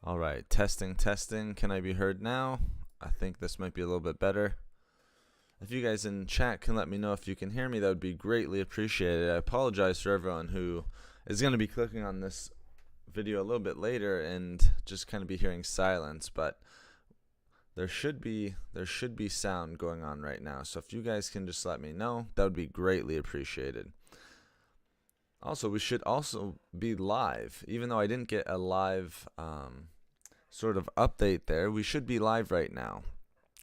All right, testing, testing. Can I be heard now? I think this might be a little bit better. If you guys in chat can let me know if you can hear me, that would be greatly appreciated. I apologize for everyone who is going to be clicking on this video a little bit later and just kind of be hearing silence, but there should be sound going on right now. So if you guys can just let me know, that would be greatly appreciated. Also, we should also be live, even though I didn't get a live sort of update there. We should be live right now.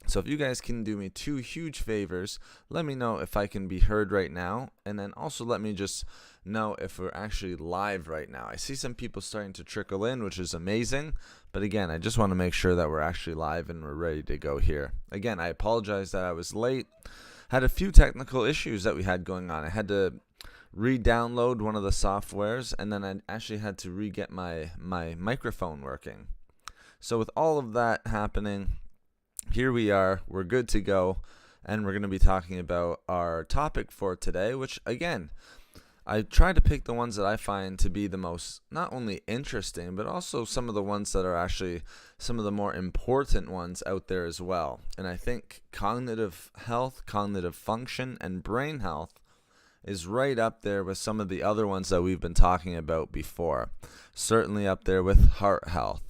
So if you guys can do me two huge favors, let me know if I can be heard right now, and then also let me just know if we're actually live right now. I see some people starting to trickle in, which is amazing, but again, I just want to make sure that we're actually live and we're ready to go here. Again, I apologize that I was late. Had a few technical issues that we had going on. I had to re-download one of the softwares, and then I actually had to re-get my microphone working. So with all of that happening, here we are, we're good to go, and we're going to be talking about our topic for today, which again, I try to pick the ones that I find to be the most not only interesting, but also some of the ones that are actually some of the more important ones out there as well. And I think cognitive health, cognitive function, and brain health is right up there with some of the other ones that we've been talking about before. Certainly up there with heart health,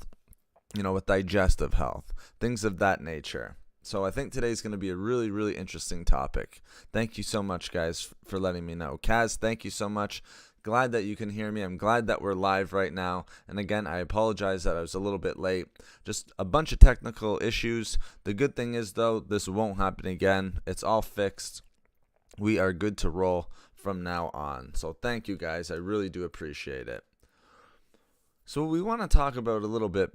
with digestive health, things of that nature. So I think today's going to be a really, really interesting topic. Thank you so much, guys, for letting me know. Kaz, thank you so much. Glad that you can hear me. I'm glad that we're live right now. And again, I apologize that I was a little bit late. Just a bunch of technical issues. The good thing is, though, this won't happen again. It's all fixed. We are good to roll from now on. So thank you, guys. I really do appreciate it. So we want to talk about a little bit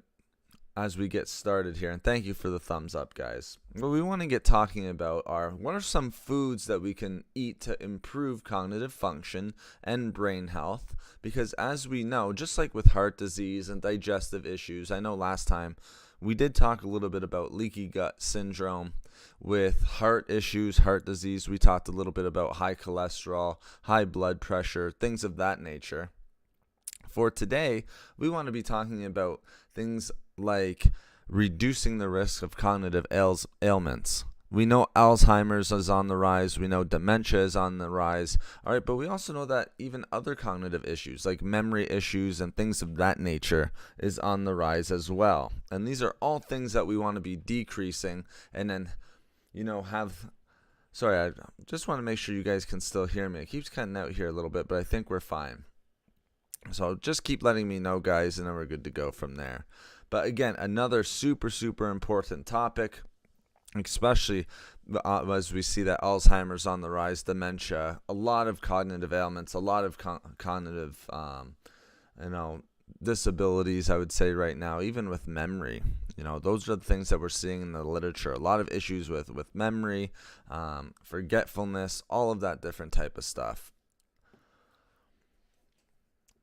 as we get started here, and thank you for the thumbs up, guys. What we want to get talking about are what are some foods that we can eat to improve cognitive function and brain health, because as we know, just like with heart disease and digestive issues, I know last time we did talk a little bit about leaky gut syndrome. With heart issues, heart disease, we talked a little bit about high cholesterol, high blood pressure, things of that nature. For today, we want to be talking about things like reducing the risk of cognitive ailments. We know Alzheimer's is on the rise. We know dementia is on the rise. All right, but we also know that even other cognitive issues like memory issues and things of that nature is on the rise as well. And these are all things that we want to be decreasing and then, Sorry, I just want to make sure you guys can still hear me. It keeps cutting out here a little bit, but I think we're fine. So just keep letting me know, guys, and then we're good to go from there. But again, another super, super important topic, especially as we see that Alzheimer's on the rise, dementia, a lot of cognitive ailments, a lot of cognitive, disabilities, I would say right now, even with memory. Those are the things that we're seeing in the literature. A lot of issues with memory, forgetfulness, all of that different type of stuff.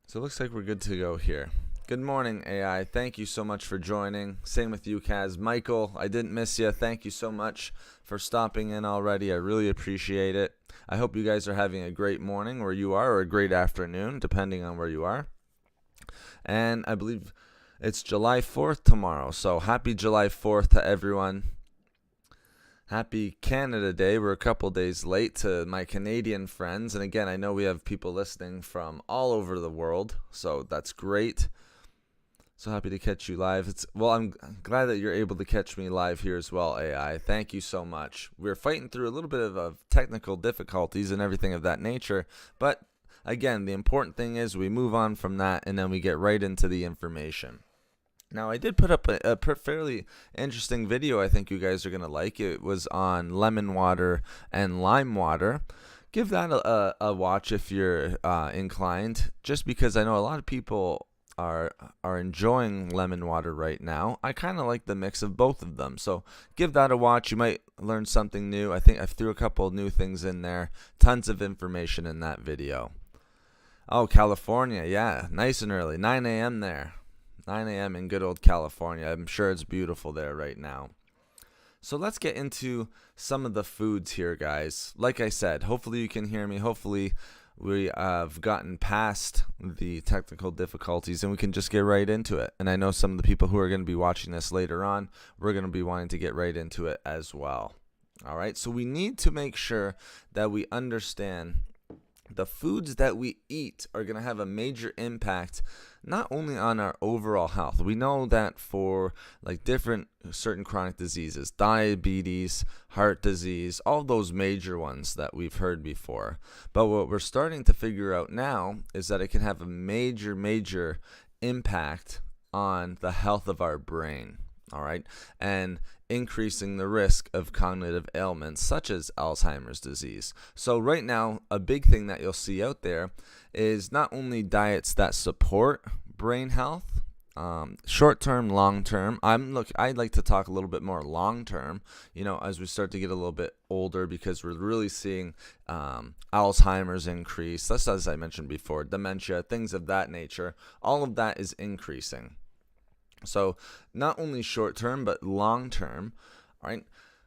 So it looks like we're good to go here. Good morning, AI. Thank you so much for joining. Same with you, Kaz. Michael, I didn't miss you. Thank you so much for stopping in already. I really appreciate it. I hope you guys are having a great morning where you are, or a great afternoon, depending on where you are. And I believe it's July 4th tomorrow. So happy July 4th to everyone. Happy Canada Day. We're a couple days late to my Canadian friends. And again, I know we have people listening from all over the world, so that's great. So happy to catch you live. I'm glad that you're able to catch me live here as well, AI. Thank you so much. We're fighting through a little bit of technical difficulties and everything of that nature, but again, the important thing is we move on from that and then we get right into the information. Now, I did put up a fairly interesting video I think you guys are going to like. It was on lemon water and lime water. Give that a watch if you're inclined, just because I know a lot of people are enjoying lemon water right now. I kind of like the mix of both of them. So give that a watch. You might learn something new. I think I threw a couple of new things in there. Tons of information in that video. Oh, California. Yeah, nice and early. 9 a.m. there. 9 a.m. in good old California. I'm sure it's beautiful there right now. So let's get into some of the foods here, guys. Like I said, hopefully you can hear me. Hopefully we have gotten past the technical difficulties and we can just get right into it. And I know some of the people who are going to be watching this later on, we're going to be wanting to get right into it as well. All right, so we need to make sure that we understand the foods that we eat are going to have a major impact not only on our overall health. We know that for like different certain chronic diseases, diabetes, heart disease, all those major ones that we've heard before. But what we're starting to figure out now is that it can have a major impact on the health of our brain. All right, and increasing the risk of cognitive ailments such as Alzheimer's disease. So right now, a big thing that you'll see out there is not only diets that support brain health, short-term, long-term. I'd like to talk a little bit more long-term, as we start to get a little bit older, because we're really seeing Alzheimer's increase. That's, as I mentioned before, dementia, things of that nature. All of that is increasing. So not only short term, but long term, all right?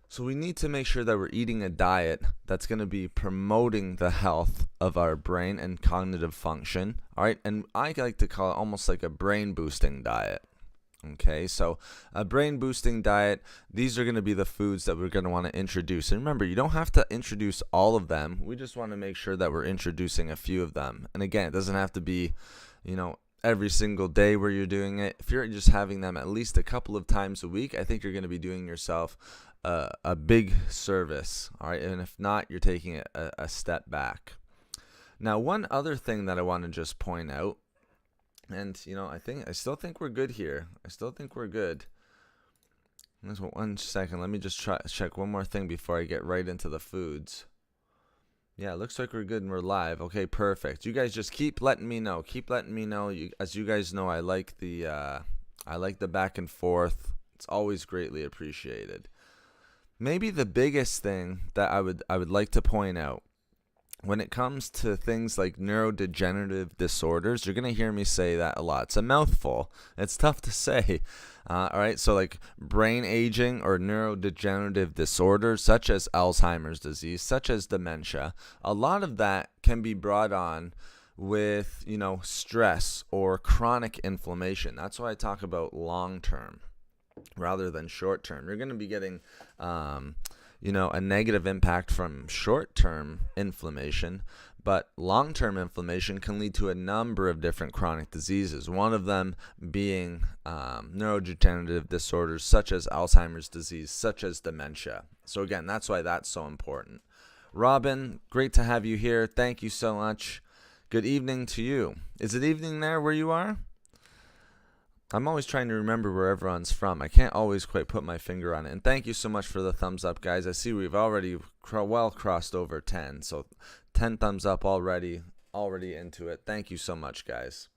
So we need to make sure that we're eating a diet that's going to be promoting the health of our brain and cognitive function, all right? And I like to call it almost like a brain boosting diet. Okay, so a brain boosting diet, these are going to be the foods that we're going to want to introduce. And remember, you don't have to introduce all of them. We just want to make sure that we're introducing a few of them. And again, it doesn't have to be, every single day where you're doing it. If you're just having them at least a couple of times a week, I think you're going to be doing yourself a big service, all right? And if not, you're taking it a step back. Now, one other thing that I want to just point out, and I still think we're good here. I still think we're good. Just 1 second. Let me just check one more thing before I get right into the foods. Yeah, it looks like we're good and we're live. Okay, perfect. You guys just keep letting me know. Keep letting me know. As you guys know, I like the back and forth. It's always greatly appreciated. Maybe the biggest thing that I would like to point out when it comes to things like neurodegenerative disorders, you're going to hear me say that a lot. It's a mouthful. It's tough to say. All right, so like brain aging or neurodegenerative disorders such as Alzheimer's disease, such as dementia, a lot of that can be brought on with, stress or chronic inflammation. That's why I talk about long term rather than short term. You're going to be getting a negative impact from short-term inflammation, but long-term inflammation can lead to a number of different chronic diseases, one of them being neurodegenerative disorders such as Alzheimer's disease, such as dementia. So again, that's why that's so important. Robin, great to have you here. Thank you so much. Good evening to you. Is it evening there where you are? I'm always trying to remember where everyone's from. I can't always quite put my finger on it. And thank you so much for the thumbs up, guys. I see we've already well crossed over 10. So 10 thumbs up already into it. Thank you so much, guys.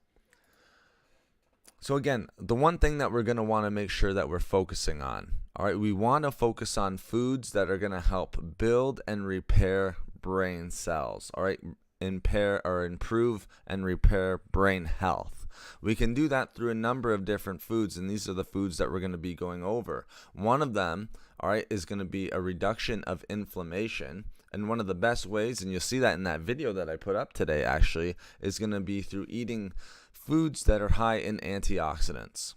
So again, the one thing that we're going to want to make sure that we're focusing on, all right, we want to focus on foods that are going to help build and repair brain cells, all right, improve and repair brain health. We can do that through a number of different foods, and these are the foods that we're going to be going over. One of them, all right, is going to be a reduction of inflammation. And one of the best ways, and you'll see that in that video that I put up today actually, is going to be through eating foods that are high in antioxidants.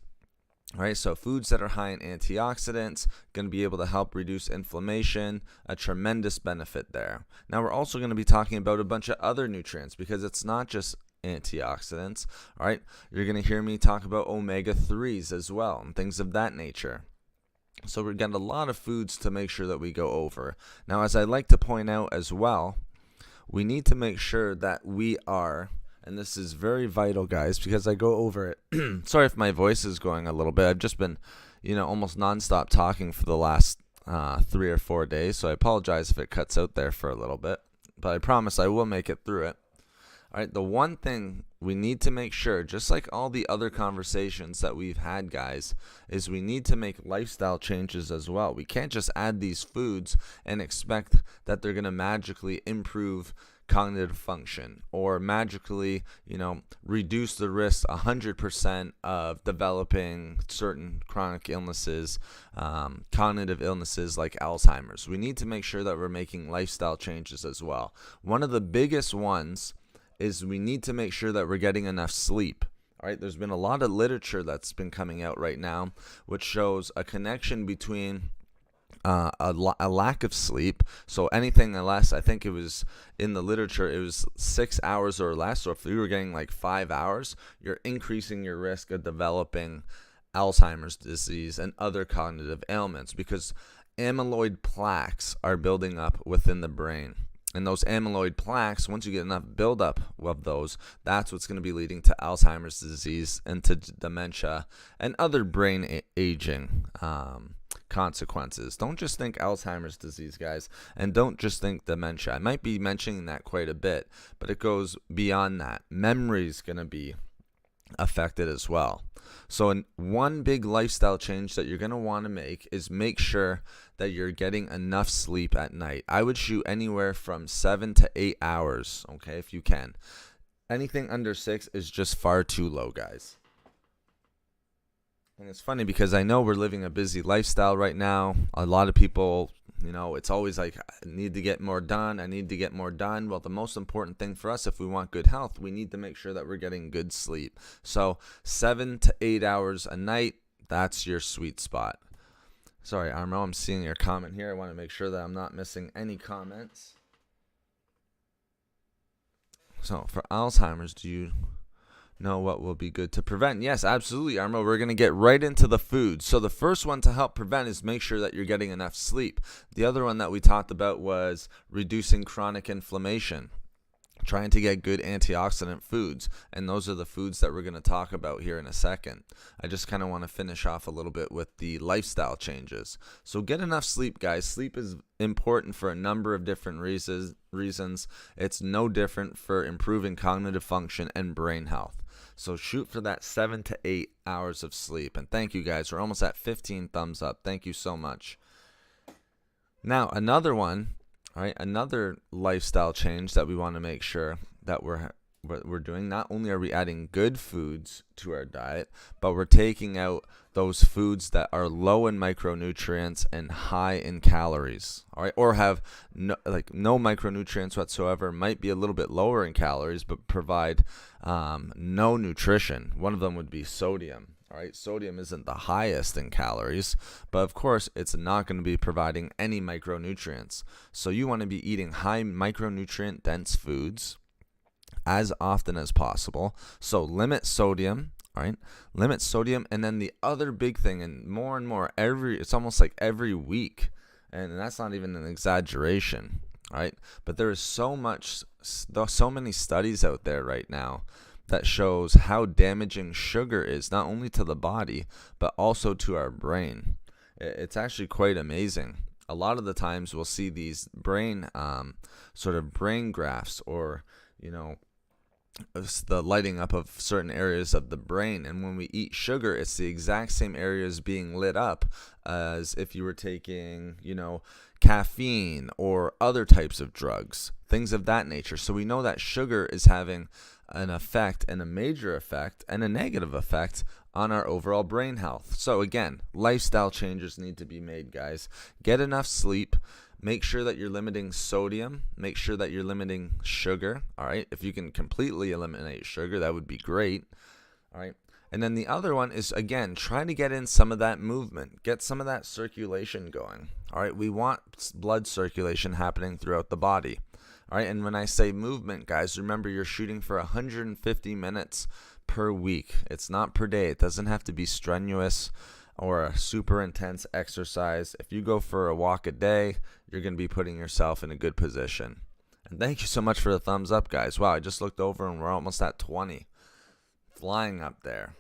All right, so foods that are high in antioxidants going to be able to help reduce inflammation, a tremendous benefit there. Now we're also going to be talking about a bunch of other nutrients because it's not just antioxidants. All right, you're going to hear me talk about omega-3s as well and things of that nature. So we've got a lot of foods to make sure that we go over. Now, as I like to point out as well, we need to make sure that we are, and this is very vital, guys, because I go over it. Sorry if my voice is going a little bit. I've just been, almost nonstop talking for the last 3 or 4 days. So I apologize if it cuts out there for a little bit, but I promise I will make it through it. All right, the one thing we need to make sure, just like all the other conversations that we've had, guys, is we need to make lifestyle changes as well. We can't just add these foods and expect that they're going to magically improve cognitive function or magically, reduce the risk 100% of developing certain chronic illnesses, cognitive illnesses like Alzheimer's. We need to make sure that we're making lifestyle changes as well. One of the biggest ones is we need to make sure that we're getting enough sleep. All right, there's been a lot of literature that's been coming out right now, which shows a connection between a lack of sleep. So anything less, I think it was in the literature, it was 6 hours or less. So if you were getting like 5 hours, you're increasing your risk of developing Alzheimer's disease and other cognitive ailments, because amyloid plaques are building up within the brain. And those amyloid plaques, once you get enough buildup of those, that's what's going to be leading to Alzheimer's disease and to dementia and other brain aging consequences. Don't just think Alzheimer's disease, guys, and don't just think dementia. I might be mentioning that quite a bit, but it goes beyond that. Memory is going to be affected as well. So one big lifestyle change that you're going to want to make is make sure that you're getting enough sleep at night. I would shoot anywhere from 7 to 8 hours, okay, if you can. Anything under 6 is just far too low, guys. And it's funny because I know we're living a busy lifestyle right now. A lot of people, it's always like, I need to get more done. I need to get more done. Well, the most important thing for us, if we want good health, we need to make sure that we're getting good sleep. So 7 to 8 hours a night, that's your sweet spot. Sorry, Armo, I'm seeing your comment here. I want to make sure that I'm not missing any comments. So for Alzheimer's, do you know what will be good to prevent? Yes, absolutely, Armo. We're going to get right into the foods. So the first one to help prevent is make sure that you're getting enough sleep. The other one that we talked about was reducing chronic inflammation, trying to get good antioxidant foods, and those are the foods that we're going to talk about here in a second. I just kind of want to finish off a little bit with the lifestyle changes. So get enough sleep, guys. Sleep is important for a number of different reasons. It's no different for improving cognitive function and brain health. So shoot for that 7 to 8 hours of sleep. And thank you, guys. We're almost at 15 thumbs up. Thank you so much. Now, another one, all right, another lifestyle change that we want to make sure that we're doing. Not only are we adding good foods to our diet, but we're taking out those foods that are low in micronutrients and high in calories, all right, or have no micronutrients whatsoever, might be a little bit lower in calories, but provide no nutrition. One of them would be sodium. All right, sodium isn't the highest in calories, but of course it's not going to be providing any micronutrients. So you want to be eating high micronutrient dense foods as often as possible. So limit sodium, all right? Limit sodium, and then the other big thing, and more, it's almost like every week, and that's not even an exaggeration, all right? But there is so many studies out there right now that shows how damaging sugar is, not only to the body, but also to our brain. It's actually quite amazing. A lot of the times we'll see these brain graphs, or, the lighting up of certain areas of the brain. And when we eat sugar, it's the exact same areas being lit up as if you were taking, caffeine or other types of drugs, things of that nature. So we know that sugar is having an effect, and a major effect, and a negative effect on our overall brain health. So again, lifestyle changes need to be made, guys. Get enough sleep. Make sure that you're limiting sodium. Make sure that you're limiting sugar. All right. If you can completely eliminate sugar, that would be great. All right. And then the other one is, again, try to get in some of that movement. Get some of that circulation going. All right. We want blood circulation happening throughout the body. All right. And when I say movement, guys, remember you're shooting for 150 minutes per week. It's not per day. It doesn't have to be strenuous or a super intense exercise. If you go for a walk a day, you're going to be putting yourself in a good position. And thank you so much for the thumbs up, guys. Wow, I just looked over and we're almost at 20. Flying up there.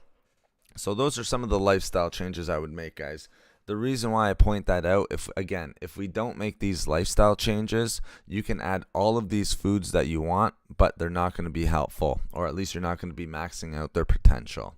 So those are some of the lifestyle changes I would make, guys. The reason why I point that out, if we don't make these lifestyle changes, you can add all of these foods that you want, but they're not going to be helpful, or at least you're not going to be maxing out their potential.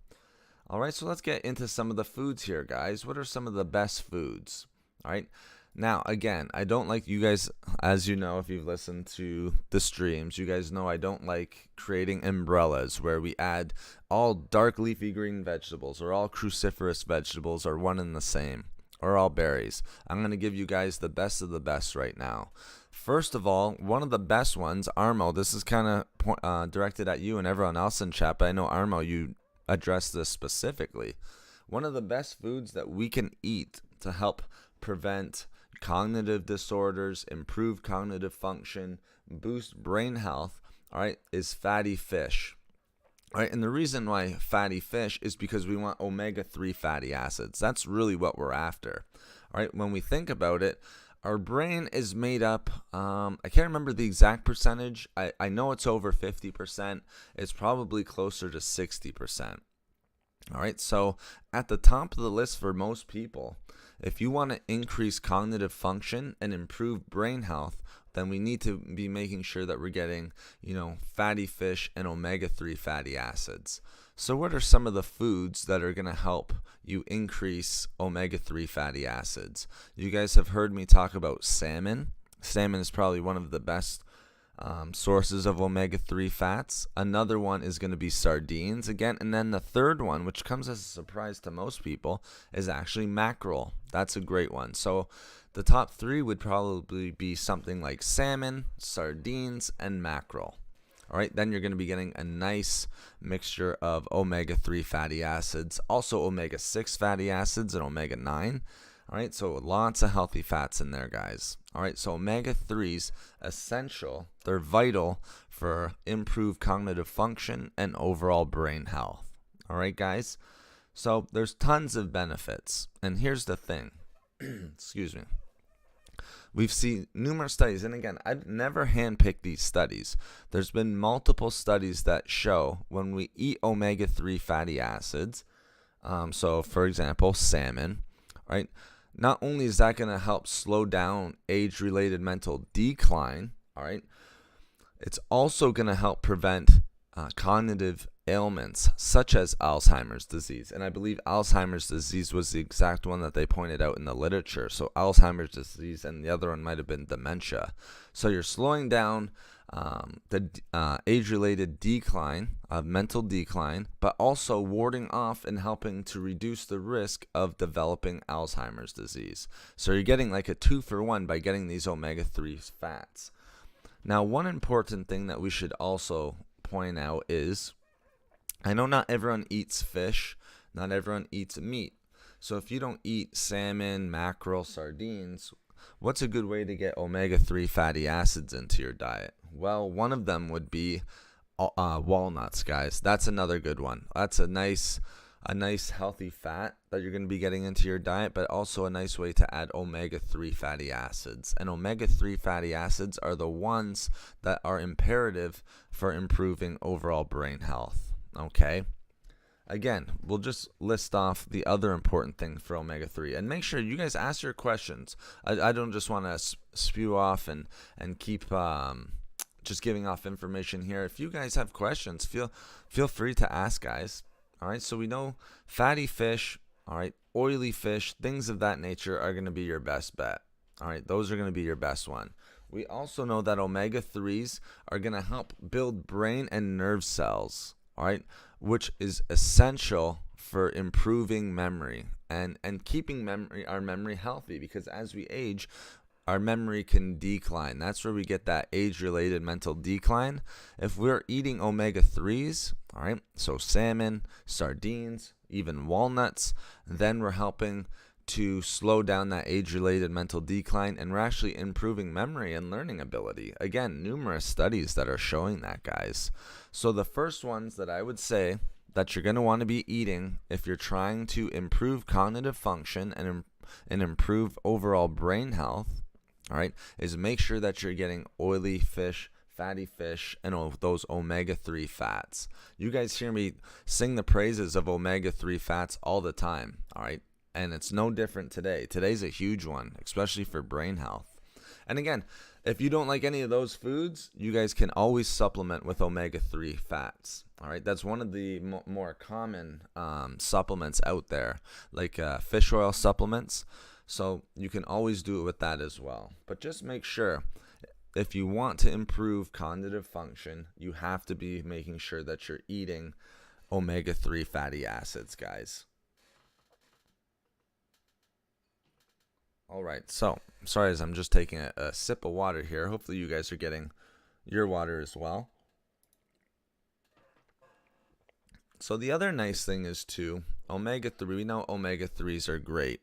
All right, so let's get into some of the foods here, guys. What are some of the best foods? All right. Now, again, I don't like, you guys, as you know, if you've listened to the streams, you guys know I don't like creating umbrellas where we add all dark leafy green vegetables or all cruciferous vegetables are one and the same. or all berries? I'm going to give you guys the best of the best right now. First of all, one of the best ones, Armo, this is kind of directed at you and everyone else in chat, but I know, Armo, you addressed this specifically. One of the best foods that we can eat to help prevent cognitive disorders, improve cognitive function, boost brain health, all right, is fatty fish. All right, and the reason why fatty fish is because we want omega-3 fatty acids. That's really what we're after. All right, when we think about it, our brain is made up, I can't remember the exact percentage. I know it's over 50%. It's probably closer to 60%. All right, so at the top of the list for most people, if you want to increase cognitive function and improve brain health, then we need to be making sure that we're getting, fatty fish and omega-3 fatty acids. So what are some of the foods that are going to help you increase omega-3 fatty acids? You guys have heard me talk about salmon. Salmon is probably one of the best sources of omega-3 fats. Another one is going to be sardines again. And then the third one, which comes as a surprise to most people, is actually mackerel. That's a great one. So the top three would probably be something like salmon, sardines, and mackerel. All right, then you're going to be getting a nice mixture of omega-3 fatty acids, also omega-6 fatty acids and omega-9. All right, so lots of healthy fats in there, guys. All right, so omega-3s, essential. They're vital for improved cognitive function and overall brain health. All right, guys. So there's tons of benefits. And here's the thing. Excuse me. We've seen numerous studies, and again, I've never handpicked these studies. There's been multiple studies that show when we eat omega-3 fatty acids, so for example, salmon, right? Not only is that going to help slow down age-related mental decline, all right, it's also going to help prevent cognitive ailments such as Alzheimer's disease. And I believe Alzheimer's disease was the exact one that they pointed out in the literature. So Alzheimer's disease, and the other one might have been dementia. So you're slowing down the age-related decline, mental decline, but also warding off and helping to reduce the risk of developing Alzheimer's disease. So you're getting like a 2-for-1 by getting these omega-3 fats. Now, one important thing that we should also point out is, I know not everyone eats fish, not everyone eats meat. So if you don't eat salmon, mackerel, sardines, what's a good way to get omega-3 fatty acids into your diet? Well, one of them would be walnuts, guys. That's another good one. That's a nice healthy fat that you're going to be getting into your diet, but also a nice way to add omega-3 fatty acids. And omega-3 fatty acids are the ones that are imperative for improving overall brain health. Okay? Again, we'll just list off the other important thing for omega-3. And make sure you guys ask your questions. I don't just want to spew off and keep just giving off information here. If you guys have questions, feel free to ask, guys. All right, so we know fatty fish, all right, oily fish, things of that nature are going to be your best bet. All right, those are going to be your best one. We also know that omega-3s are going to help build brain and nerve cells, all right, which is essential for improving memory and keeping our memory healthy, because as we age, our memory can decline. That's where we get that age-related mental decline. If we're eating omega-3s, all right, so salmon, sardines, even walnuts, then we're helping to slow down that age-related mental decline, and we're actually improving memory and learning ability. Again, numerous studies that are showing that, guys. So the first ones that I would say that you're going to want to be eating if you're trying to improve cognitive function and improve overall brain health, all right, is make sure that you're getting oily fish, fatty fish, and those omega-3 fats. You guys hear me sing the praises of omega-3 fats all the time, all right? And it's no different today. Today's a huge one, especially for brain health. And again, if you don't like any of those foods, you guys can always supplement with omega-3 fats. All right, that's one of the more common supplements out there, like fish oil supplements. So you can always do it with that as well. But just make sure, if you want to improve cognitive function, you have to be making sure that you're eating omega-3 fatty acids, guys. All right, so sorry as I'm just taking a sip of water here. Hopefully you guys are getting your water as well. So the other nice thing is too, omega-3, we know omega-3s are great.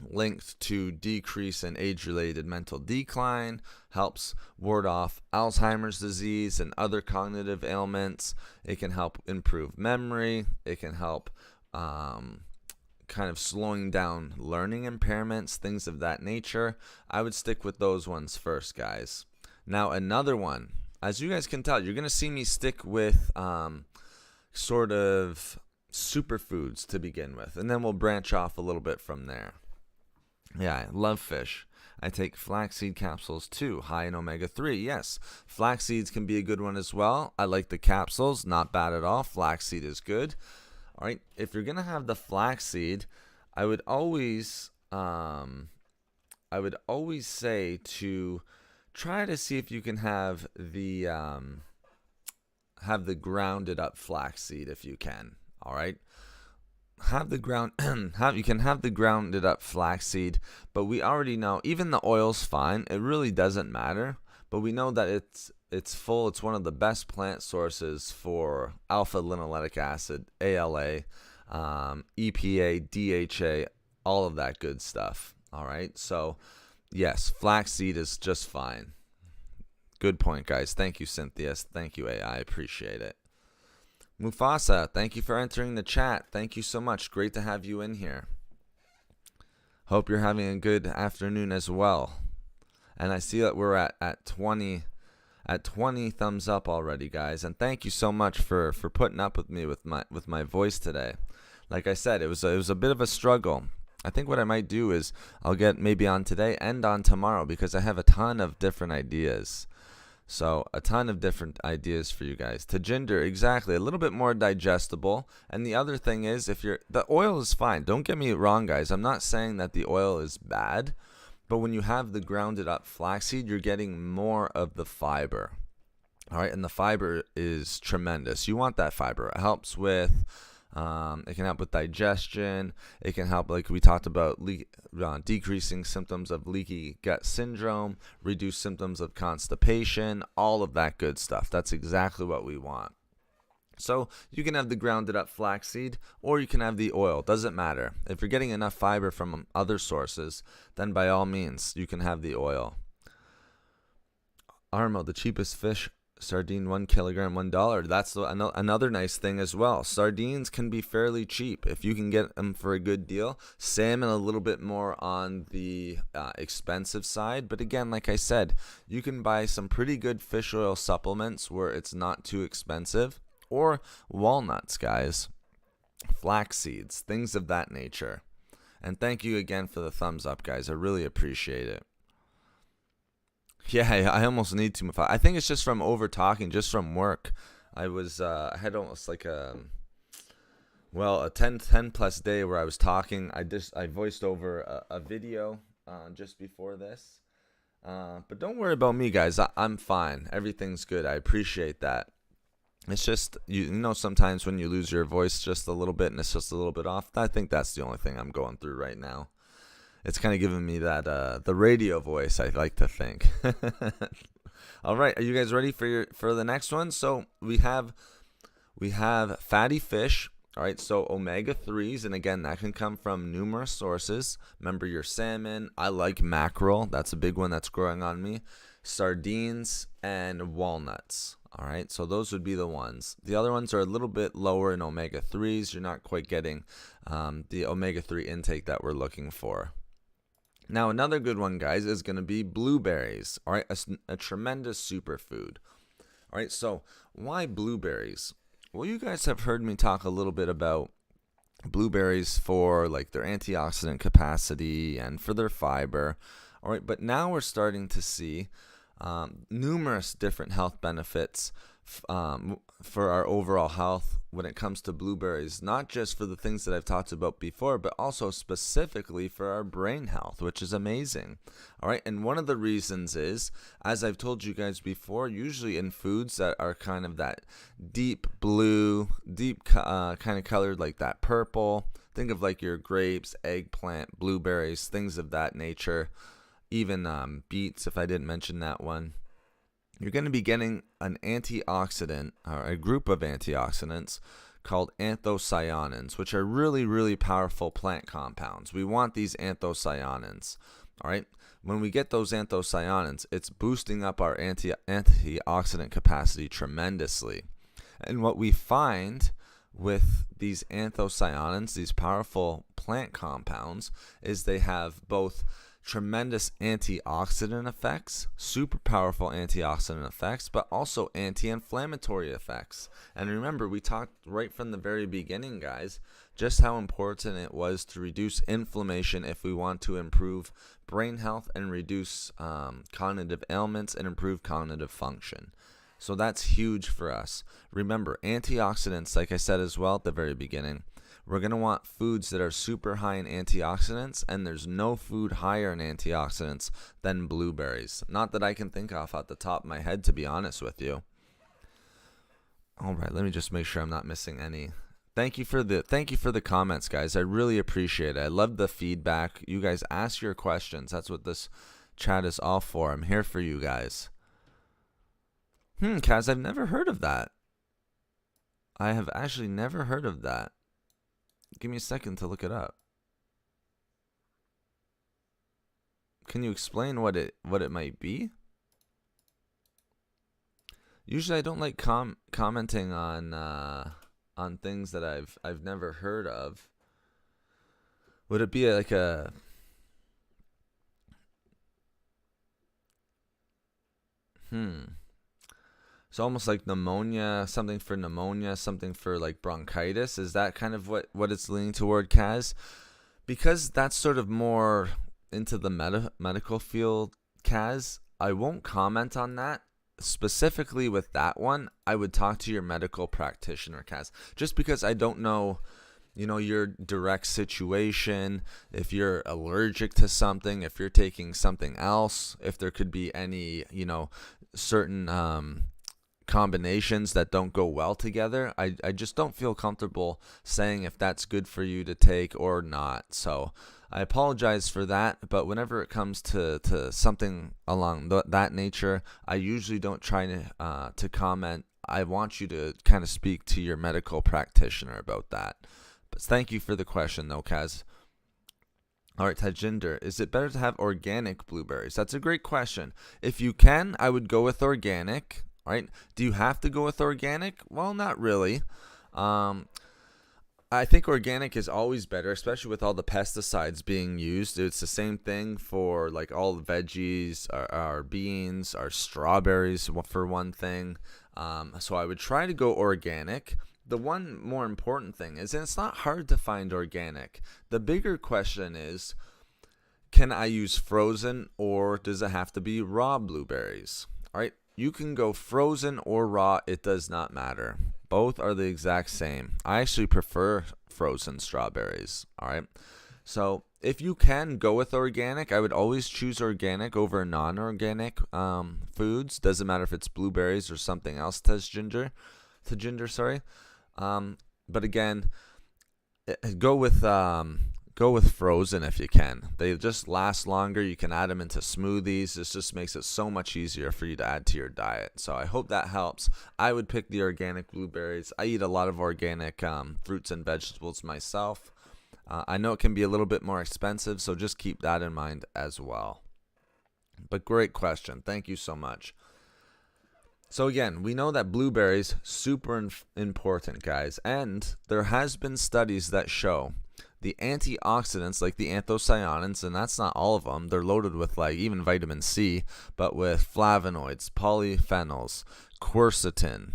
Linked to decrease in age-related mental decline, helps ward off Alzheimer's disease and other cognitive ailments. It can help improve memory. It can help kind of slowing down learning impairments, things of that nature. I would stick with those ones first, guys. Now, another one, as you guys can tell, you're going to see me stick with sort of superfoods to begin with, and then we'll branch off a little bit from there. Yeah, I love fish. I take flaxseed capsules too, high in omega-3. Yes, flax seeds can be a good one as well. I like the capsules, not bad at all. Flaxseed is good. All right, if you're gonna have the flaxseed, I would always say to try to see if you can have the grounded up flaxseed if you can. All right. You can have the grounded up flaxseed, but we already know even the oil's fine. It really doesn't matter, but we know that it's full. It's one of the best plant sources for alpha linoleic acid, ALA, EPA, DHA, all of that good stuff. All right, so yes, flaxseed is just fine. Good point, guys. Thank you, Cynthia. Thank you, AI. I appreciate it. Mufasa, thank you for entering the chat. Thank you so much. Great to have you in here. Hope you're having a good afternoon as well. And I see that we're at 20 thumbs up already, guys. And thank you so much for putting up with me with my voice today. Like I said, it was a bit of a struggle. I think what I might do is I'll get maybe on today and on tomorrow because I have a ton of different ideas. So a ton of different ideas for you guys. To ginger, exactly, a little bit more digestible. And the other thing is, the oil is fine. Don't get me wrong, guys. I'm not saying that the oil is bad, but when you have the grounded up flaxseed, you're getting more of the fiber. All right, and the fiber is tremendous. You want that fiber. It helps with it can help with digestion. It can help, like we talked about, decreasing symptoms of leaky gut syndrome, reduce symptoms of constipation, all of that good stuff. That's exactly what we want. So you can have the grounded up flaxseed or you can have the oil. Doesn't matter. If you're getting enough fiber from other sources, then by all means, you can have the oil. Armo, the cheapest fish sardine, 1 kilogram, $1. That's another nice thing as well. Sardines can be fairly cheap if you can get them for a good deal. Salmon a little bit more on the expensive side, but again, like I said, you can buy some pretty good fish oil supplements where it's not too expensive, or walnuts, guys, flax seeds, things of that nature. And thank you again for the thumbs up, guys. I really appreciate it. Yeah, I almost need to. I think it's just from over talking, just from work. I had almost like a 10 plus day where I was talking. I voiced over a video just before this. But don't worry about me, guys. I'm fine. Everything's good. I appreciate that. It's just, you know, sometimes when you lose your voice just a little bit and it's just a little bit off, I think that's the only thing I'm going through right now. It's kind of giving me that the radio voice, I like to think. All right, are you guys ready for the next one? So we have fatty fish. All right, so omega-3s, and again, that can come from numerous sources. Remember your salmon. I like mackerel. That's a big one that's growing on me. Sardines and walnuts. All right, so those would be the ones. The other ones are a little bit lower in omega-3s. You're not quite getting the omega-3 intake that we're looking for. Now, another good one, guys, is going to be blueberries. All right, a tremendous superfood. All right, so why blueberries? Well, you guys have heard me talk a little bit about blueberries for like their antioxidant capacity and for their fiber. All right, but now we're starting to see numerous different health benefits for our overall health when it comes to blueberries, not just for the things that I've talked about before, but also specifically for our brain health, which is amazing. All right, and one of the reasons is, as I've told you guys before, usually in foods that are kind of that deep blue, deep kind of colored, like that purple, Think of like your grapes, eggplant, blueberries, things of that nature. Even beets, if I didn't mention that one. You're going to be getting an antioxidant, or a group of antioxidants called anthocyanins, which are really, really powerful plant compounds. We want these anthocyanins, all right? When we get those anthocyanins, it's boosting up our antioxidant capacity tremendously. And what we find with these anthocyanins, these powerful plant compounds, is they have both tremendous antioxidant effects, super powerful antioxidant effects, but also anti-inflammatory effects. And remember, we talked right from the very beginning, guys, just how important it was to reduce inflammation if we want to improve brain health and reduce cognitive ailments and improve cognitive function. So that's huge for us. Remember, antioxidants, like I said as well at the very beginning, we're going to want foods that are super high in antioxidants, and there's no food higher in antioxidants than blueberries. Not that I can think of at the top of my head, to be honest with you. All right, let me just make sure I'm not missing any. Thank you for the comments, guys. I really appreciate it. I love the feedback. You guys ask your questions. That's what this chat is all for. I'm here for you guys. Kaz, I've never heard of that. I have actually never heard of that. Give me a second to look it up. Can you explain what it might be? Usually I don't like commenting on things that I've never heard of. Would it be like a It's almost like pneumonia, something for pneumonia, something for like bronchitis. Is that kind of what it's leaning toward, Kaz? Because that's sort of more into the medical field, Kaz, I won't comment on that. Specifically with that one, I would talk to your medical practitioner, Kaz. Just because I don't know, your direct situation, if you're allergic to something, if you're taking something else, if there could be any, certain combinations that don't go well together. I just don't feel comfortable saying if that's good for you to take or not. So I apologize for that, but whenever it comes to something along that nature, I usually don't try to comment. I want you to kind of speak to your medical practitioner about that. But thank you for the question though, Kaz. All right, Tajinder, is it better to have organic blueberries? That's a great question. If you can, I would go with organic. All right. Do you have to go with organic? Well, not really. I think organic is always better, especially with all the pesticides being used. It's the same thing for like all the veggies, our beans, our strawberries, for one thing. So I would try to go organic. The one more important thing is, and it's not hard to find organic. The bigger question is, can I use frozen or does it have to be raw blueberries? All right. You can go frozen or raw. It does not matter. Both are the exact same. I actually prefer frozen strawberries. All right. So if you can go with organic, I would always choose organic over non-organic foods. Doesn't matter if it's blueberries or something else. Tajinder, sorry. But again, go with frozen if you can. They just last longer. You can add them into smoothies. This just makes it so much easier for you to add to your diet. So I hope that helps. I would pick the organic blueberries. I eat a lot of organic fruits and vegetables myself. I know it can be a little bit more expensive, so just keep that in mind as well. But great question. Thank you so much. So again, we know that blueberries super important, guys. And there has been studies that show the antioxidants, like the anthocyanins, and that's not all of them. They're loaded with like even vitamin C, but with flavonoids, polyphenols, quercetin.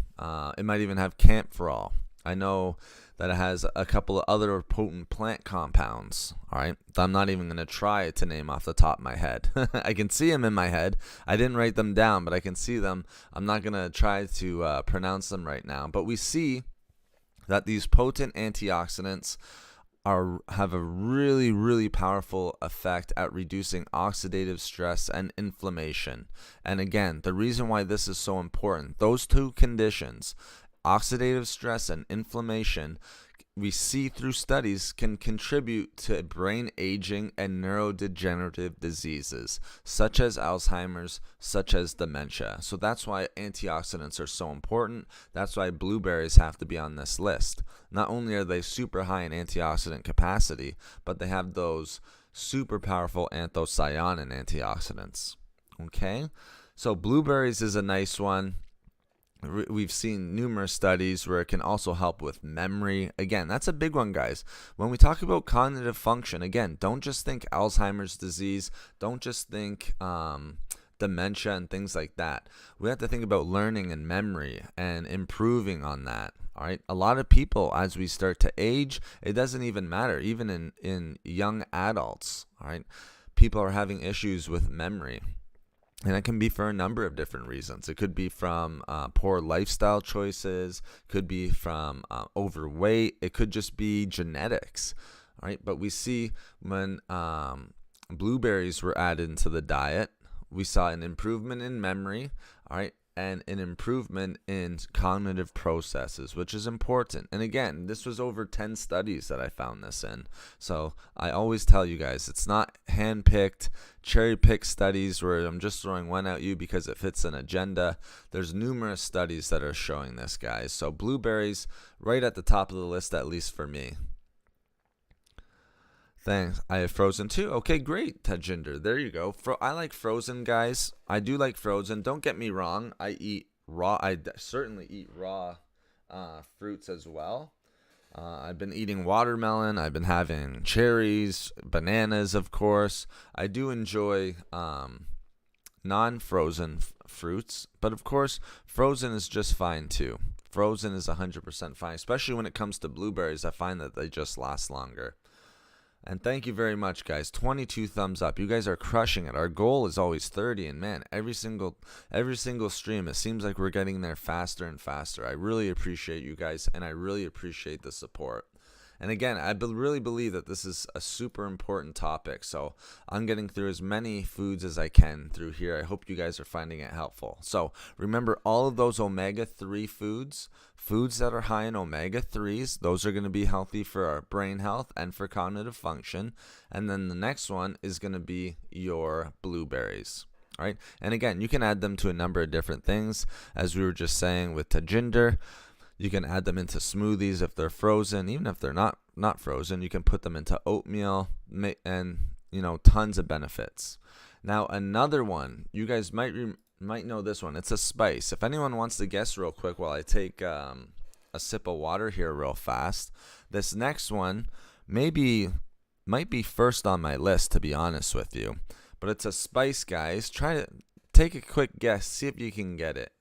It might even have camphorol. I know that it has a couple of other potent plant compounds. All right, I'm not even going to try to name off the top of my head. I can see them in my head. I didn't write them down, but I can see them. I'm not going to try to pronounce them right now. But we see that these potent antioxidants have a really, really powerful effect at reducing oxidative stress and inflammation. And again, the reason why this is so important, those two conditions, oxidative stress and inflammation, we see through studies can contribute to brain aging and neurodegenerative diseases, such as Alzheimer's, such as dementia. So that's why antioxidants are so important. That's why blueberries have to be on this list. Not only are they super high in antioxidant capacity, but they have those super powerful anthocyanin antioxidants. Okay? So blueberries is a nice one. We've seen numerous studies where it can also help with memory. Again, that's a big one, guys. When we talk about cognitive function, again, don't just think Alzheimer's disease. Don't just think dementia and things like that. We have to think about learning and memory and improving on that. All right. A lot of people, as we start to age, it doesn't even matter. Even in young adults, all right, people are having issues with memory. And it can be for a number of different reasons. It could be from poor lifestyle choices, could be from overweight, it could just be genetics, all right? But we see when blueberries were added into the diet, we saw an improvement in memory, all right, and an improvement in cognitive processes, which is important. And again, this was over 10 studies that I found this in. So I always tell you guys, it's not hand-picked, cherry-picked studies where I'm just throwing one at you because it fits an agenda. There's numerous studies that are showing this, guys. So blueberries, right at the top of the list, at least for me. Thanks. I have frozen too. Okay, great, Tajinder. There you go. I like frozen, guys. I do like frozen. Don't get me wrong. I eat raw. I certainly eat raw fruits as well. I've been eating watermelon. I've been having cherries, bananas, of course. I do enjoy non-frozen fruits, but of course, frozen is just fine too. Frozen is 100% fine, especially when it comes to blueberries. I find that they just last longer. And thank you very much, guys. 22 thumbs up. You guys are crushing it. Our goal is always 30, and man, every single stream, it seems like we're getting there faster and faster. I really appreciate you guys, and I really appreciate the support. And again, I really believe that this is a super important topic, so I'm getting through as many foods as I can through here. I hope you guys are finding it helpful. So remember, all of those omega-3 foods that are high in omega-3s, those are going to be healthy for our brain health and for cognitive function. And then the next one is going to be your blueberries. All right, and again, you can add them to a number of different things, as we were just saying with Tajinder. You can add them into smoothies if they're frozen. Even if they're not frozen, you can put them into oatmeal, and tons of benefits. Now another one, you guys might know this one. It's a spice. If anyone wants to guess real quick while I take a sip of water here real fast, this next one might be first on my list, to be honest with you. But it's a spice, guys. Try to take a quick guess. See if you can get it.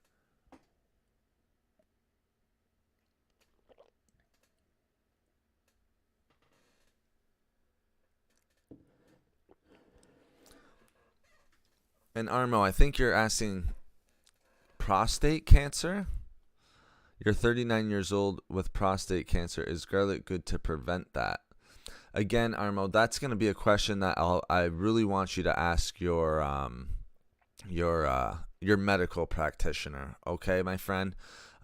And Armo, I think you're asking prostate cancer? You're 39 years old with prostate cancer. Is garlic good to prevent that? Again, Armo, that's going to be a question that I really want you to ask your medical practitioner. Okay, my friend?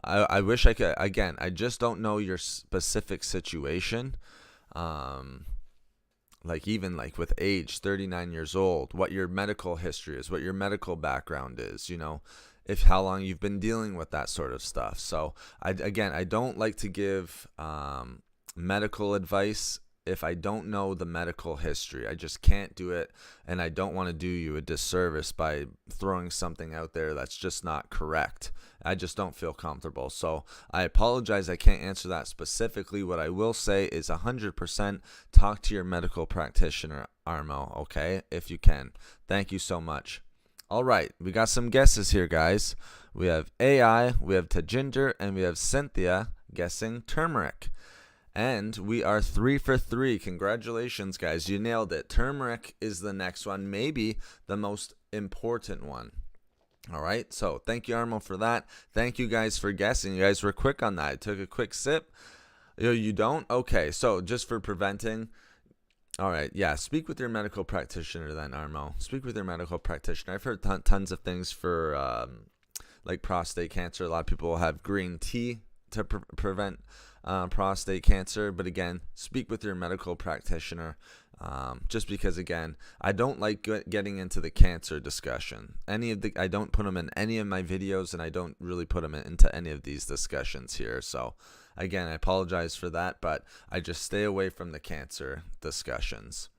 I wish I could. Again, I just don't know your specific situation. Even with age, 39 years old, what your medical history is, what your medical background is, if how long you've been dealing with that sort of stuff. So I don't like to give medical advice if I don't know the medical history. I just can't do it, and I don't want to do you a disservice by throwing something out there that's just not correct. I just don't feel comfortable. So I apologize, I can't answer that specifically. What I will say is 100% talk to your medical practitioner, Armo, okay, if you can. Thank you so much. All right, we got some guesses here, guys. We have AI, we have Tajinder, and we have Cynthia guessing turmeric. And we are 3 for 3. Congratulations, guys. You nailed it. Turmeric is the next one, maybe the most important one. All right. So thank you, Armo, for that. Thank you guys for guessing. You guys were quick on that. I took a quick sip. You don't? Okay. So just for preventing. All right. Yeah. Speak with your medical practitioner then, Armo. Speak with your medical practitioner. I've heard tons of things for like prostate cancer. A lot of people will have green tea prevent prostate cancer. But again, speak with your medical practitioner. Just because, again, I don't like getting into the cancer discussion. I don't put them in any of my videos, and I don't really put them into any of these discussions here. So again, I apologize for that, but I just stay away from the cancer discussions.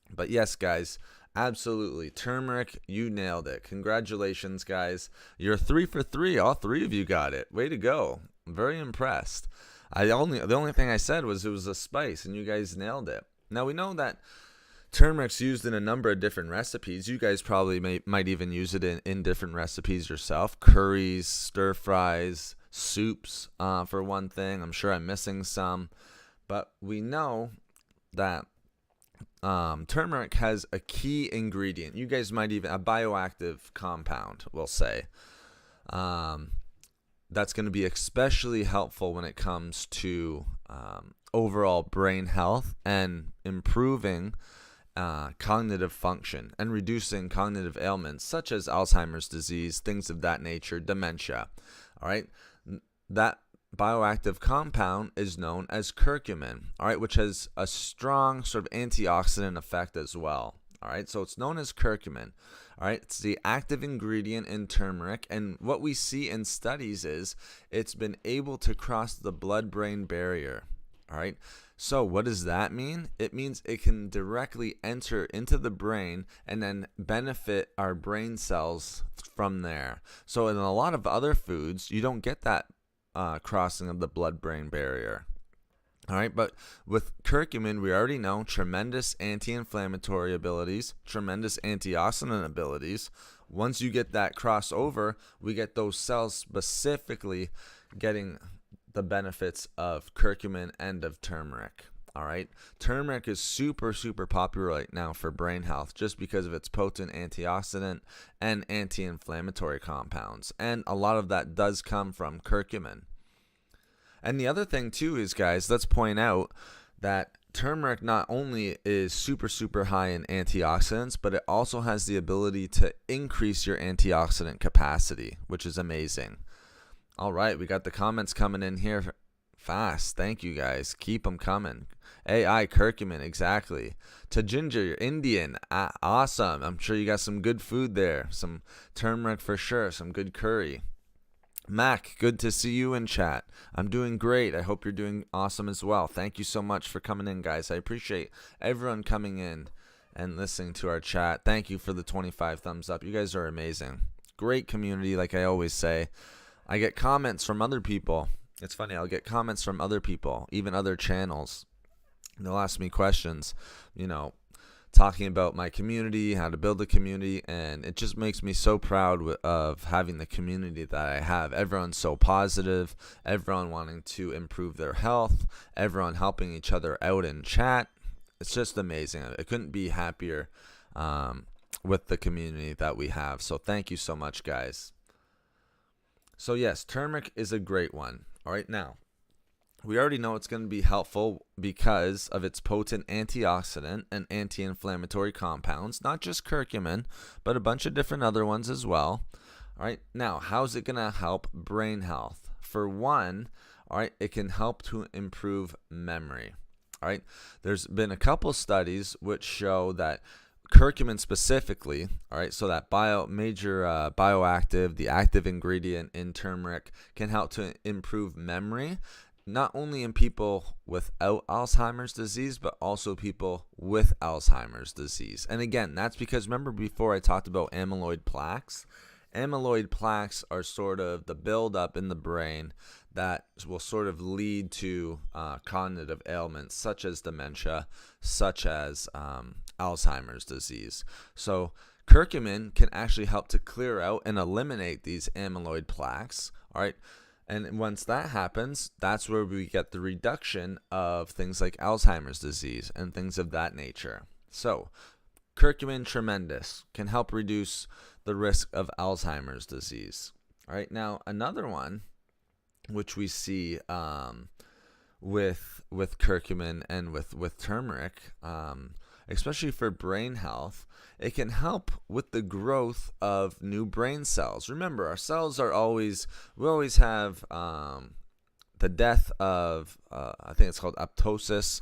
But yes, guys, absolutely. Turmeric, you nailed it. Congratulations, guys. You're 3 for 3. All 3 of you got it. Way to go. I'm very impressed. The only thing I said was it was a spice, and you guys nailed it. Now, we know that turmeric's used in a number of different recipes. You guys probably might even use it in different recipes yourself. Curries, stir fries, soups, for one thing. I'm sure I'm missing some. But we know that turmeric has a key ingredient. You guys might even, a bioactive compound, we'll say. That's going to be especially helpful when it comes to overall brain health and improving cognitive function and reducing cognitive ailments such as Alzheimer's disease, things of that nature, dementia. All right, that bioactive compound is known as curcumin, all right, which has a strong sort of antioxidant effect as well. All right, so it's known as curcumin. All right, it's the active ingredient in turmeric, and what we see in studies is it's been able to cross the blood-brain barrier. All right, so what does that mean? It means it can directly enter into the brain and then benefit our brain cells from there. So in a lot of other foods, you don't get that crossing of the blood-brain barrier. All right, but with curcumin, we already know tremendous anti-inflammatory abilities, tremendous antioxidant abilities. Once you get that crossover, we get those cells specifically getting the benefits of curcumin and of turmeric. All right, turmeric is super popular right now for brain health just because of its potent antioxidant and anti-inflammatory compounds, and a lot of that does come from curcumin. And the other thing too is, guys, let's point out that turmeric not only is super high in antioxidants, but it also has the ability to increase your antioxidant capacity, which is amazing. All right, we got the comments coming in here fast. Thank you, guys. Keep them coming. AI curcumin, exactly. To Ginger, Indian, awesome. I'm sure you got some good food there. Some turmeric for sure. Some good curry. Mac, good to see you in chat. I'm doing great. I hope you're doing awesome as well. Thank you so much for coming in, guys. I appreciate everyone coming in and listening to our chat. Thank you for the 25 thumbs up. You guys are amazing. Great community, like I always say. I get comments from other people. It's funny, I'll get comments from other people, even other channels. They'll ask me questions, talking about my community, how to build a community, and it just makes me so proud of having the community that I have. Everyone's so positive, everyone wanting to improve their health, everyone helping each other out in chat. It's just amazing. I couldn't be happier with the community that we have. So thank you so much, guys. So yes, turmeric is a great one. All right, now, we already know it's going to be helpful because of its potent antioxidant and anti-inflammatory compounds, not just curcumin, but a bunch of different other ones as well. All right, now, how's it going to help brain health? For one, all right, it can help to improve memory. All right, there's been a couple studies which show that curcumin specifically, all right, so that bioactive, the active ingredient in turmeric, can help to improve memory, not only in people without Alzheimer's disease, but also people with Alzheimer's disease. And again, that's because, remember before I talked about amyloid plaques? Amyloid plaques are sort of the buildup in the brain that will sort of lead to cognitive ailments such as dementia, such as Alzheimer's disease. So curcumin can actually help to clear out and eliminate these amyloid plaques. All right. And once that happens, that's where we get the reduction of things like Alzheimer's disease and things of that nature. So curcumin, tremendous, can help reduce the risk of Alzheimer's disease. All right. Now, another one which we see with curcumin and with turmeric, especially for brain health, it can help with the growth of new brain cells. Remember, our cells are we always have the death of I think it's called apoptosis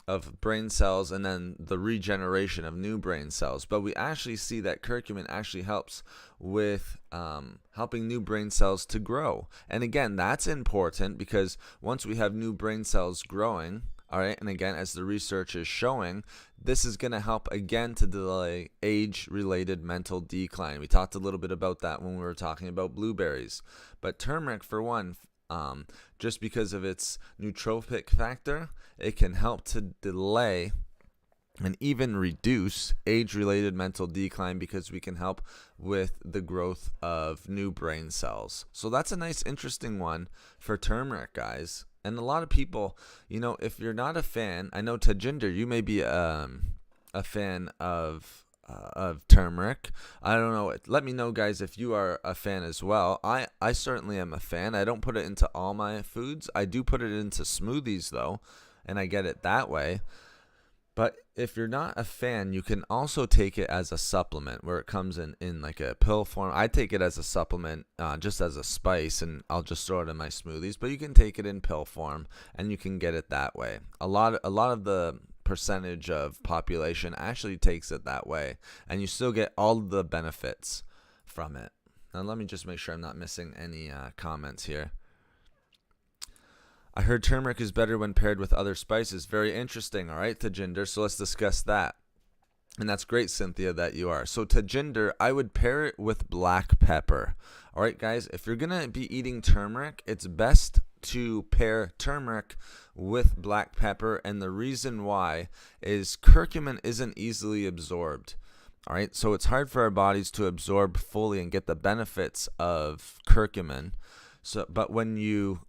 of brain cells, and then the regeneration of new brain cells. But we actually see that curcumin actually helps with helping new brain cells to grow. And again, that's important because once we have new brain cells growing, all right, and again, as the research is showing, this is going to help again to delay age-related mental decline. We talked a little bit about that when we were talking about blueberries. But turmeric, for one, just because of its nootropic factor, it can help to delay and even reduce age-related mental decline because we can help with the growth of new brain cells. So that's a nice, interesting one for turmeric, guys. And a lot of people, if you're not a fan, I know Tajinder, you may be a fan of turmeric. I don't know. Let me know, guys, if you are a fan as well. I certainly am a fan. I don't put it into all my foods. I do put it into smoothies, though, and I get it that way. But if you're not a fan, you can also take it as a supplement where it comes in like a pill form. I take it as a supplement, just as a spice, and I'll just throw it in my smoothies. But you can take it in pill form, and you can get it that way. A lot of the percentage of population actually takes it that way, and you still get all the benefits from it. Now let me just make sure I'm not missing any comments here. I heard turmeric is better when paired with other spices. Very interesting. All right, Tajinder. So let's discuss that. And that's great, Cynthia, that you are. So Tajinder, I would pair it with black pepper. All right, guys, if you're going to be eating turmeric, it's best to pair turmeric with black pepper. And the reason why is curcumin isn't easily absorbed. All right, so it's hard for our bodies to absorb fully and get the benefits of curcumin. But when you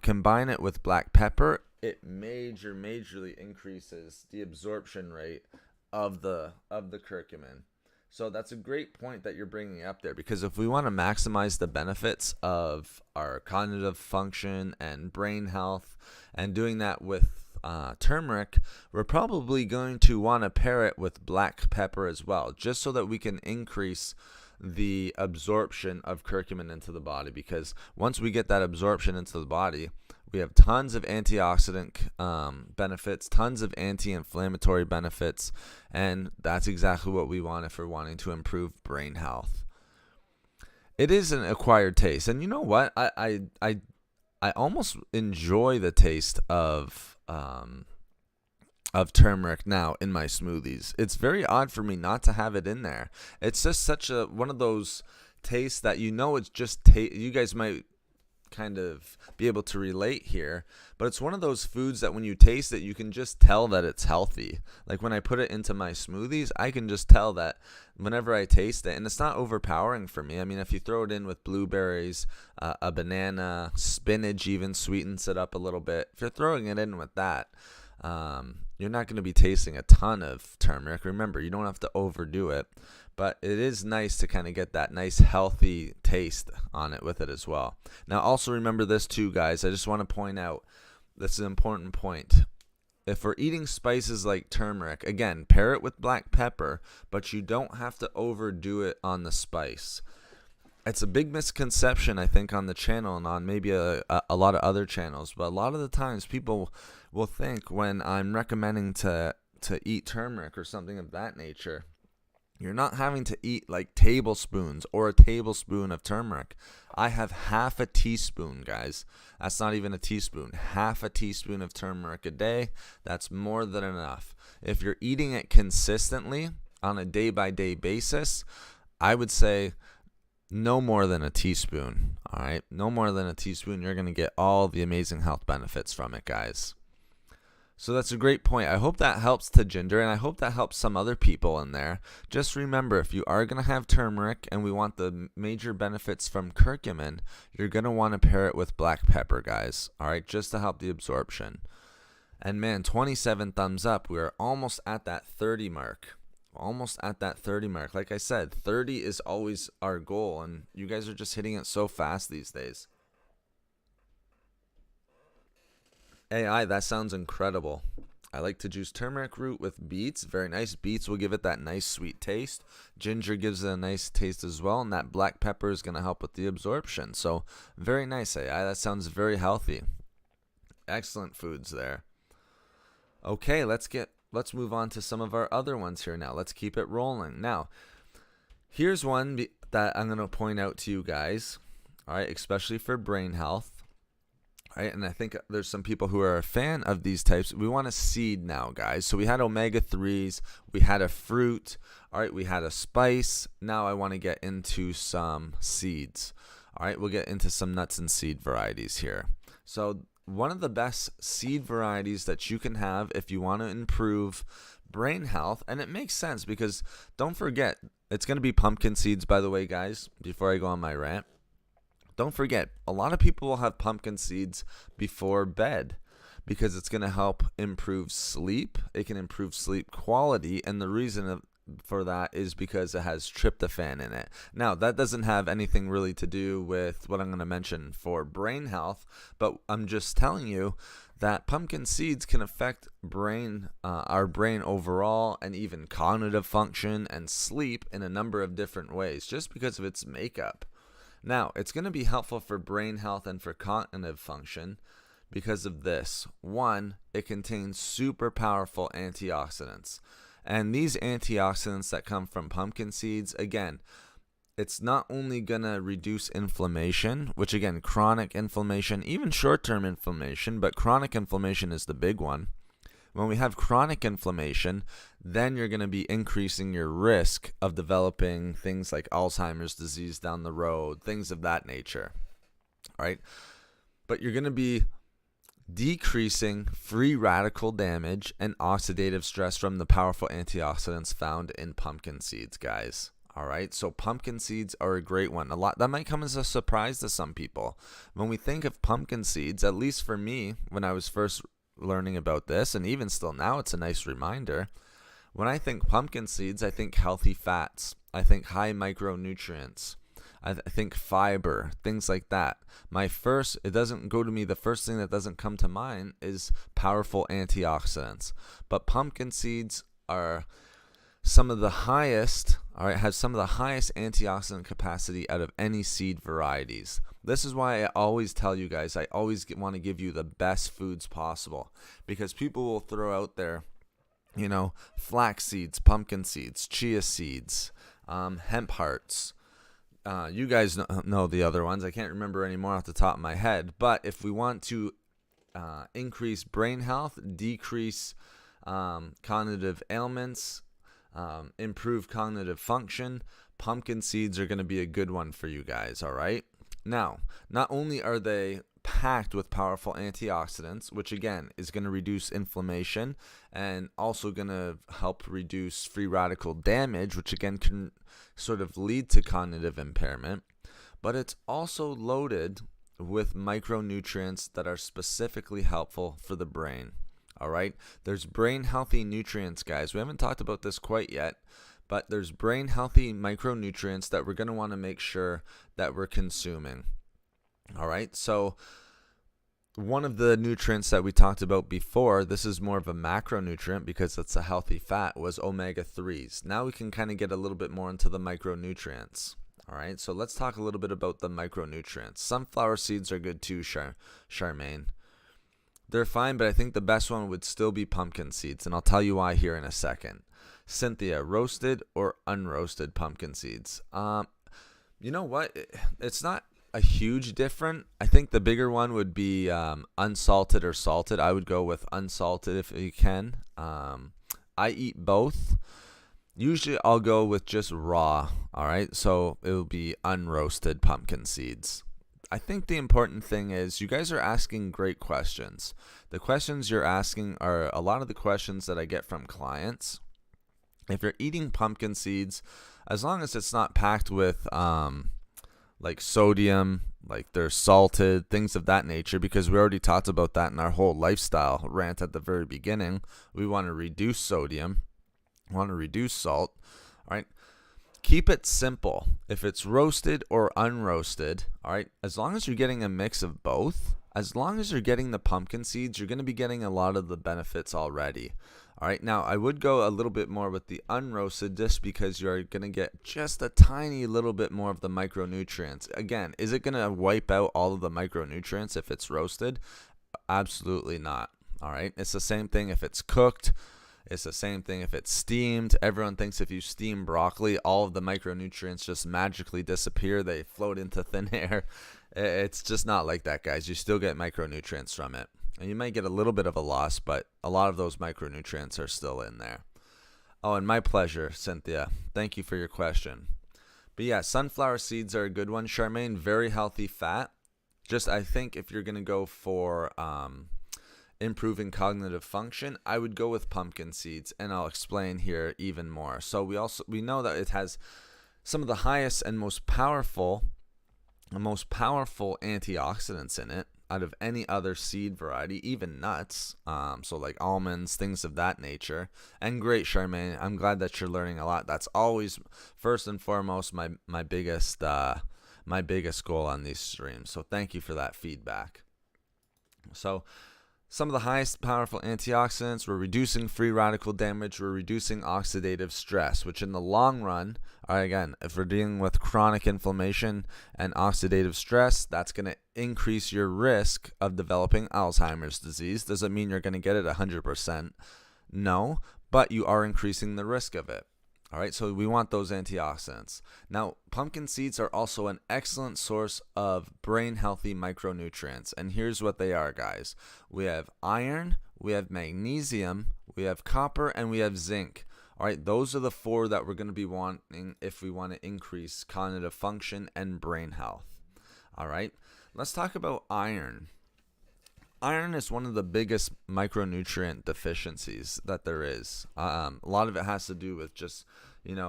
combine it with black pepper, it majorly increases the absorption rate of the curcumin. So that's a great point that you're bringing up there, because if we want to maximize the benefits of our cognitive function and brain health, and doing that with turmeric, we're probably going to want to pair it with black pepper as well, just so that we can increase the absorption of curcumin into the body. Because once we get that absorption into the body, we have tons of antioxidant benefits, tons of anti-inflammatory benefits, and that's exactly what we want if we're wanting to improve brain health. It is an acquired taste, and you know what? I almost enjoy the taste of turmeric now in my smoothies. It's very odd for me not to have it in there. It's just such a one of those tastes that it's just you guys might kind of be able to relate here, but it's one of those foods that when you taste it, you can just tell that it's healthy. Like when I put it into my smoothies, I can just tell that whenever I taste it, and it's not overpowering for me. I mean, if you throw it in with blueberries, a banana, spinach even sweetens it up a little bit. If you're throwing it in with that, you're not going to be tasting a ton of turmeric. Remember, you don't have to overdo it, but it is nice to kind of get that nice healthy taste on it with it as well. Now, also remember this too, guys. I just want to point out, this is an important point. If we're eating spices like turmeric, again, pair it with black pepper, but you don't have to overdo it on the spice. It's a big misconception, I think, on the channel and on maybe a lot of other channels. But a lot of the times people will think when I'm recommending to eat turmeric or something of that nature, you're not having to eat like tablespoons or a tablespoon of turmeric. I have half a teaspoon, guys. That's not even a teaspoon. Half a teaspoon of turmeric a day. That's more than enough. If you're eating it consistently on a day-by-day basis, I would say no more than a teaspoon. All right, no more than a teaspoon. You're going to get all the amazing health benefits from it, guys. So that's a great point. I hope that helps Tajinder, and I hope that helps some other people in there. Just remember, if you are going to have turmeric and we want the major benefits from curcumin, you're going to want to pair it with black pepper, guys. All right, just to help the absorption. And man, 27 thumbs up. We are almost at that 30 mark. Almost at that 30 mark. Like I said, 30 is always our goal, and you guys are just hitting it so fast these days. AI, that sounds incredible. I like to juice turmeric root with beets. Very nice. Beets will give it that nice sweet taste. Ginger gives it a nice taste as well, and that black pepper is going to help with the absorption. So very nice. That sounds very healthy. Excellent foods there. Okay, let's move on to some of our other ones here now. Let's keep it rolling. Now, here's one that I'm going to point out to you guys, all right, especially for brain health. Right, and I think there's some people who are a fan of these types. We want a seed now, guys. So we had omega-3s, we had a fruit, all right, we had a spice. Now I want to get into some seeds. All right, we'll get into some nuts and seed varieties here. So one of the best seed varieties that you can have if you want to improve brain health, and it makes sense because don't forget, it's going to be pumpkin seeds, by the way, guys, before I go on my rant. Don't forget, a lot of people will have pumpkin seeds before bed because it's going to help improve sleep. It can improve sleep quality, and the reason for that is because it has tryptophan in it. Now, that doesn't have anything really to do with what I'm going to mention for brain health, but I'm just telling you that pumpkin seeds can affect our brain overall, and even cognitive function and sleep in a number of different ways just because of its makeup. Now, it's going to be helpful for brain health and for cognitive function because of this. One, it contains super powerful antioxidants. And these antioxidants that come from pumpkin seeds, again, it's not only going to reduce inflammation, which again, chronic inflammation, even short-term inflammation, but chronic inflammation is the big one. When we have chronic inflammation, then you're going to be increasing your risk of developing things like Alzheimer's disease down the road, things of that nature. All right? But you're going to be decreasing free radical damage and oxidative stress from the powerful antioxidants found in pumpkin seeds, guys. All right? So pumpkin seeds are a great one. That might come as a surprise to some people. When we think of pumpkin seeds, at least for me, when I was first learning about this, and even still now, it's a nice reminder. When I think pumpkin seeds, I think healthy fats. I think high micronutrients. I think fiber, things like that. The first thing that doesn't come to mind is powerful antioxidants. But pumpkin seeds are some of the highest, have some of the highest antioxidant capacity out of any seed varieties. This is why I always tell you guys, I always want to give you the best foods possible, because people will throw out there, flax seeds, pumpkin seeds, chia seeds, hemp hearts. You guys know the other ones. I can't remember anymore off the top of my head. But if we want to increase brain health, decrease cognitive ailments, improve cognitive function, pumpkin seeds are going to be a good one for you guys, all right? Now, not only are they packed with powerful antioxidants, which again is going to reduce inflammation and also going to help reduce free radical damage, which again can sort of lead to cognitive impairment, but it's also loaded with micronutrients that are specifically helpful for the brain. All right, there's brain healthy nutrients, guys. We haven't talked about this quite yet, but there's brain healthy micronutrients that we're going to want to make sure that we're consuming. All right, so one of the nutrients that we talked about before, this is more of a macronutrient because it's a healthy fat, was omega-3s. Now we can kind of get a little bit more into the micronutrients. All right, so let's talk a little bit about the micronutrients. Sunflower seeds are good too, Charmaine. They're fine, but I think the best one would still be pumpkin seeds, and I'll tell you why here in a second. Cynthia, roasted or unroasted pumpkin seeds? You know what? It's not a huge difference. I think the bigger one would be unsalted or salted. I would go with unsalted if you can. I eat both. Usually I'll go with just raw, all right? So it will be unroasted pumpkin seeds. I think the important thing is you guys are asking great questions. The questions you're asking are a lot of the questions that I get from clients. If you're eating pumpkin seeds, as long as it's not packed with like sodium, like they're salted, things of that nature, because we already talked about that in our whole lifestyle rant at the very beginning. We want to reduce sodium, we want to reduce salt, all right? Keep it simple. If it's roasted or unroasted, all right, as long as you're getting a mix of both, as long as you're getting the pumpkin seeds, you're going to be getting a lot of the benefits already. All right, now I would go a little bit more with the unroasted just because you're going to get just a tiny little bit more of the micronutrients. Again, is it going to wipe out all of the micronutrients if it's roasted? Absolutely not. All right, it's the same thing if it's cooked. It's the same thing if it's steamed. Everyone thinks if you steam broccoli, all of the micronutrients just magically disappear. They float into thin air. It's just not like that, guys. You still get micronutrients from it. And you might get a little bit of a loss, but a lot of those micronutrients are still in there. Oh, and my pleasure, Cynthia. Thank you for your question. But yeah, sunflower seeds are a good one, Charmaine. Very healthy fat. Just, I think if you're going to go for improving cognitive function, I would go with pumpkin seeds, and I'll explain here even more. So we know that it has some of the highest and most powerful antioxidants in it out of any other seed variety, even nuts, so like almonds, things of that nature. And great, Charmaine, I'm glad that you're learning a lot. That's always first and foremost my biggest goal on these streams. So thank you for that feedback. So some of the highest powerful antioxidants, we're reducing free radical damage, we're reducing oxidative stress, which in the long run, again, if we're dealing with chronic inflammation and oxidative stress, that's going to increase your risk of developing Alzheimer's disease. Does it mean you're going to get it 100%? No, but you are increasing the risk of it. All right, so we want those antioxidants. Now, pumpkin seeds are also an excellent source of brain-healthy micronutrients. And here's what they are, guys. We have iron, we have magnesium, we have copper, and we have zinc. All right, those are the four that we're going to be wanting if we want to increase cognitive function and brain health. All right, let's talk about iron. Iron is one of the biggest micronutrient deficiencies that there is. A lot of it has to do with just,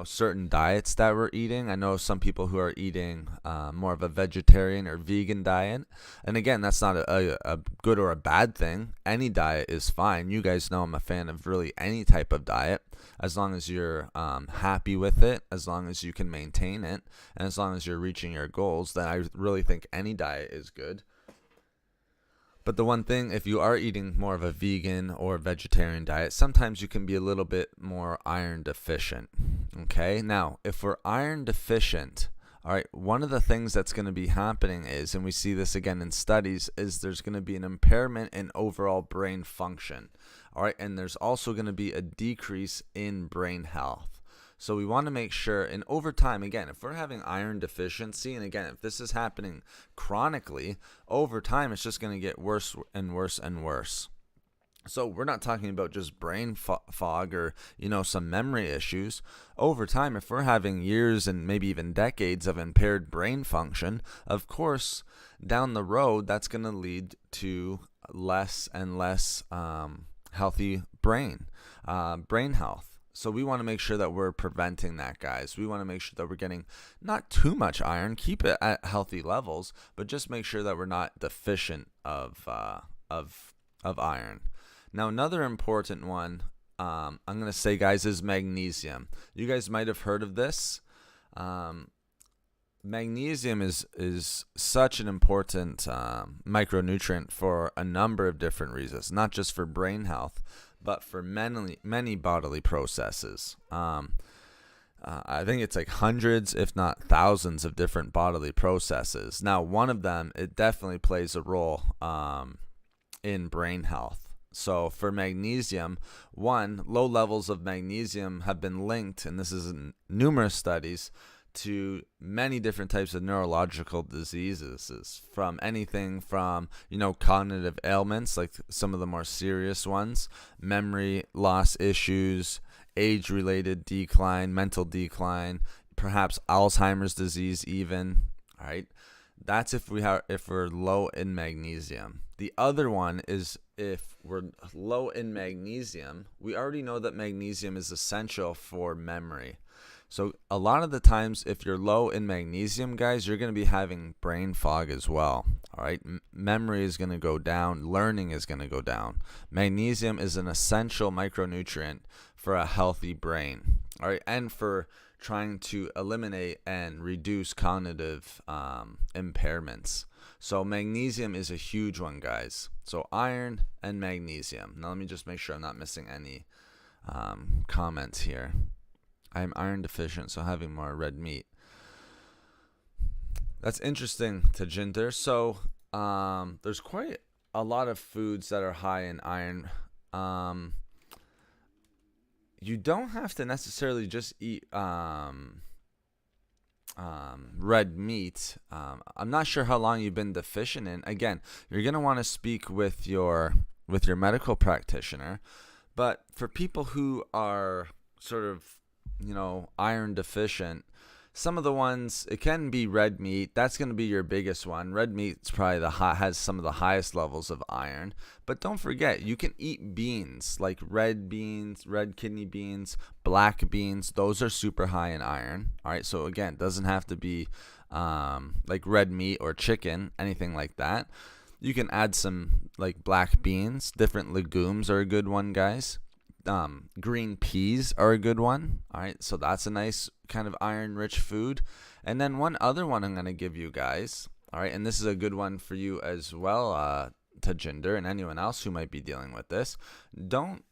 certain diets that we're eating. I know some people who are eating more of a vegetarian or vegan diet. And again, that's not a good or a bad thing. Any diet is fine. You guys know I'm a fan of really any type of diet, as long as you're happy with it, as long as you can maintain it, and as long as you're reaching your goals, then I really think any diet is good. But the one thing, if you are eating more of a vegan or vegetarian diet, sometimes you can be a little bit more iron deficient. Okay, now if we're iron deficient, all right, one of the things that's going to be happening is, and we see this again in studies, is there's going to be an impairment in overall brain function. All right, and there's also going to be a decrease in brain health. So we want to make sure, and over time, again, if we're having iron deficiency, and again, if this is happening chronically, over time, it's just going to get worse and worse and worse. So we're not talking about just brain fog or, some memory issues. Over time, if we're having years and maybe even decades of impaired brain function, of course, down the road, that's going to lead to less and less healthy brain health. So we want to make sure that we're preventing that, guys. We want to make sure that we're getting not too much iron, keep it at healthy levels, but just make sure that we're not deficient of iron. Now, another important one, I'm going to say, guys, is magnesium. You guys might have heard of this. Magnesium is such an important micronutrient for a number of different reasons, not just for brain health, but for many bodily processes. I think it's like hundreds, if not thousands, of different bodily processes. Now, one of them, it definitely plays a role in brain health. So for magnesium, low levels of magnesium have been linked, and this is in numerous studies, to many different types of neurological diseases, from anything from, cognitive ailments, like some of the more serious ones, memory loss issues, age-related decline, mental decline, perhaps Alzheimer's disease even, all right? That's if we're low in magnesium. The other one is if we're low in magnesium, we already know that magnesium is essential for memory. So a lot of the times, if you're low in magnesium, guys, you're going to be having brain fog as well. All right, memory is going to go down. Learning is going to go down. Magnesium is an essential micronutrient for a healthy brain. All right, and for trying to eliminate and reduce cognitive impairments. So magnesium is a huge one, guys. So iron and magnesium. Now let me just make sure I'm not missing any comments here. I'm iron deficient, so having more red meat. That's interesting, Tajinder. So there's quite a lot of foods that are high in iron. You don't have to necessarily just eat red meat. I'm not sure how long you've been deficient in. Again, you're going to want to speak with your medical practitioner. But for people who are sort of, iron deficient, some of the ones, it can be red meat. That's going to be your biggest one. Red meat's probably has some of the highest levels of iron. But don't forget, you can eat beans, like red beans, red kidney beans, black beans. Those are super high in iron. All right, so again, it doesn't have to be like red meat or chicken, anything like that. You can add some like black beans. Different legumes are a good one, guys. Green peas are a good one. All right, so that's a nice kind of iron-rich food. And then one other one I'm going to give you guys. All right, and this is a good one for you as well, Tajinder, and anyone else who might be dealing with this. Don't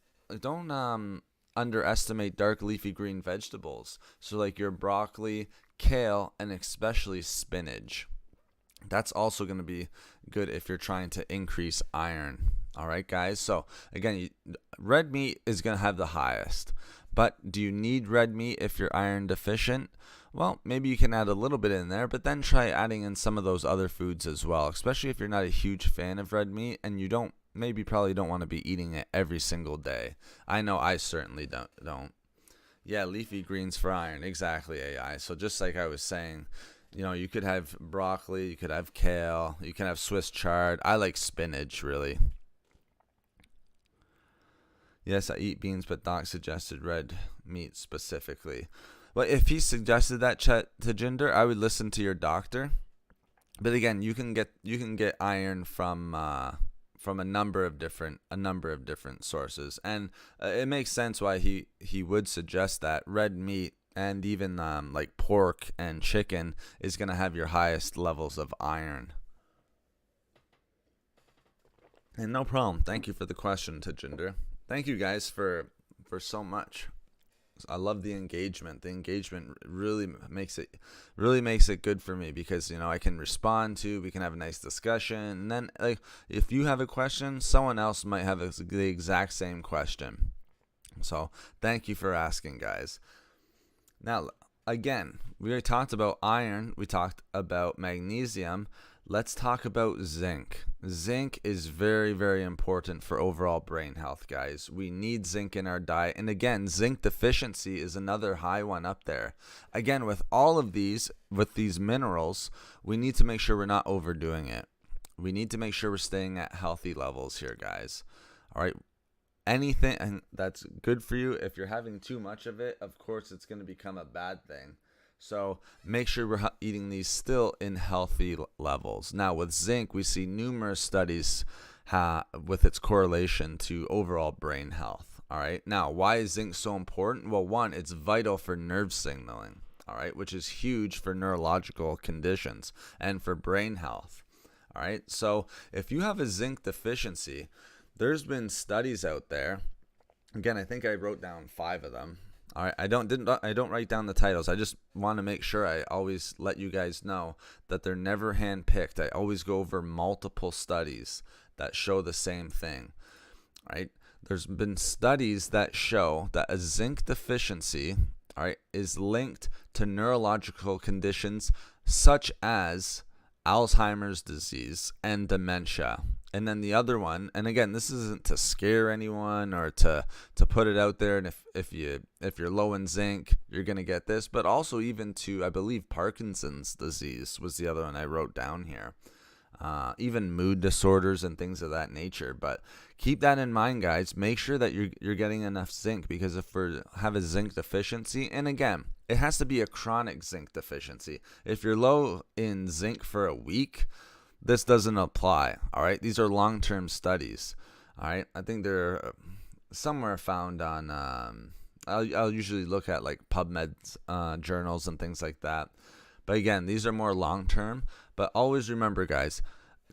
underestimate dark leafy green vegetables. So like your broccoli, kale, and especially spinach. That's also going to be good if you're trying to increase iron. All right, guys. So again, red meat is going to have the highest. But do you need red meat if you're iron deficient? Well, maybe you can add a little bit in there, but then try adding in some of those other foods as well, especially if you're not a huge fan of red meat and you probably don't want to be eating it every single day. I know I certainly don't. Yeah, leafy greens for iron. Exactly, AI. So just like I was saying, you could have broccoli, you could have kale, you can have Swiss chard. I like spinach, really. Yes, I eat beans, but Doc suggested red meat specifically. Well, if he suggested that, Tajinder, I would listen to your doctor. But again, you can get iron from a number of different sources, and it makes sense why he would suggest that red meat and even like pork and chicken is going to have your highest levels of iron. And no problem. Thank you for the question, Tajinder. Thank you guys for so much. I love the engagement. The engagement really makes it good for me because I can respond to. We can have a nice discussion, and then like if you have a question, someone else might have the exact same question. So thank you for asking, guys. Now again, we already talked about iron. We talked about magnesium. Let's talk about zinc. Zinc is very, very important for overall brain health, guys. We need zinc in our diet. And again, zinc deficiency is another high one up there. Again, with all of these, with these minerals, we need to make sure we're not overdoing it. We need to make sure we're staying at healthy levels here, guys. All right. Anything that's good for you, if you're having too much of it, of course, it's going to become a bad thing. So make sure we're eating these still in healthy levels. Now with zinc, we see numerous studies with its correlation to overall brain health. All right. Now, why is zinc so important? Well, one, it's vital for nerve signaling. All right, which is huge for neurological conditions and for brain health. All right. So if you have a zinc deficiency, there's been studies out there. Again, I think I wrote down 5 of them. All right, I don't write down the titles. I just want to make sure I always let you guys know that they're never handpicked. I always go over multiple studies that show the same thing. All right, there's been studies that show that a zinc deficiency, all right, is linked to neurological conditions such as Alzheimer's disease and dementia. And then the other one, and again, this isn't to scare anyone or to put it out there. And if you're low in zinc, you're gonna get this. But also even to, I believe, Parkinson's disease was the other one I wrote down here. Even mood disorders and things of that nature. But keep that in mind, guys. Make sure that you're getting enough zinc, because if we have a zinc deficiency, and again, it has to be a chronic zinc deficiency. If you're low in zinc for a week, this doesn't apply. All right, these are long-term studies. All right, I think they're somewhere found on I'll usually look at like PubMed journals and things like that. But again, these are more long term. But always remember, guys,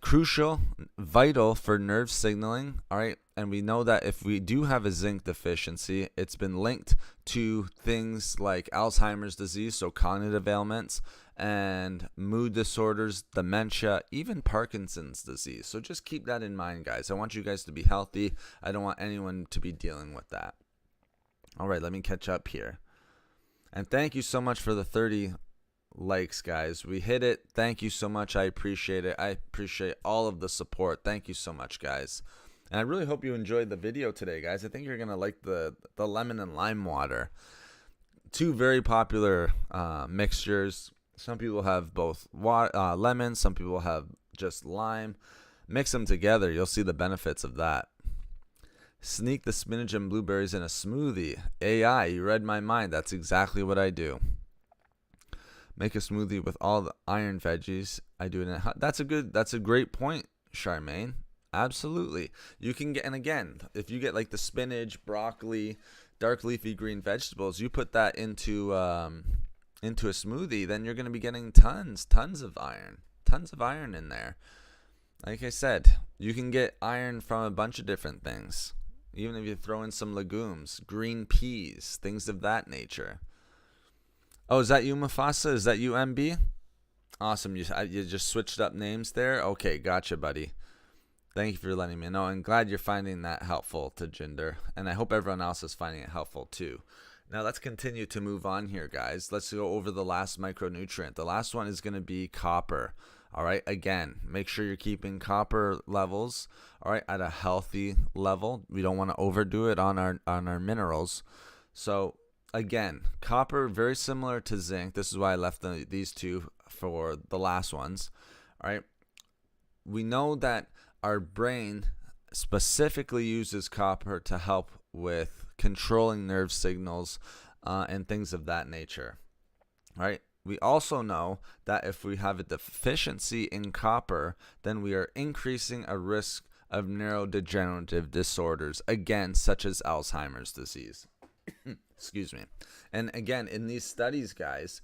crucial, vital for nerve signaling. All right. And we know that if we do have a zinc deficiency, it's been linked to things like Alzheimer's disease, so cognitive ailments, and mood disorders, dementia, even Parkinson's disease. So just keep that in mind, guys. I want you guys to be healthy. I don't want anyone to be dealing with that. All right, let me catch up here. And thank you so much for the 30 likes, guys. We hit it. Thank you so much. I appreciate it. I appreciate all of the support. Thank you so much, guys. And I really hope you enjoyed the video today, guys. I think you're going to like the lemon and lime water. Two very popular mixtures. Some people have both lemon. Some people have just lime. Mix them together. You'll see the benefits of that. Sneak the spinach and blueberries in a smoothie. AI, you read my mind. That's exactly what I do. Make a smoothie with all the iron veggies. I do it. That's a great point, Charmaine. Absolutely. You can get, and again, if you get like the spinach, broccoli, dark leafy green vegetables, you put that into a smoothie, then you're going to be getting tons of iron in there. Like I said, you can get iron from a bunch of different things. Even if you throw in some legumes, green peas, things of that nature. Oh, is that you, Mufasa? Is that you, MB? Awesome. You just switched up names there? Okay, gotcha, buddy. Thank you for letting me know. I'm glad you're finding that helpful to Jinder. And I hope everyone else is finding it helpful too. Now let's continue to move on here, guys. Let's go over the last micronutrient. The last one is going to be copper. All right. Again, make sure you're keeping copper levels, all right, at a healthy level. We don't want to overdo it on our minerals. So again, copper, very similar to zinc. This is why I left these two for the last ones. All right. We know that our brain specifically uses copper to help with controlling nerve signals and things of that nature. All right. We also know that if we have a deficiency in copper, then we are increasing a risk of neurodegenerative disorders, again, such as Alzheimer's disease. Excuse me. And again, in these studies, guys,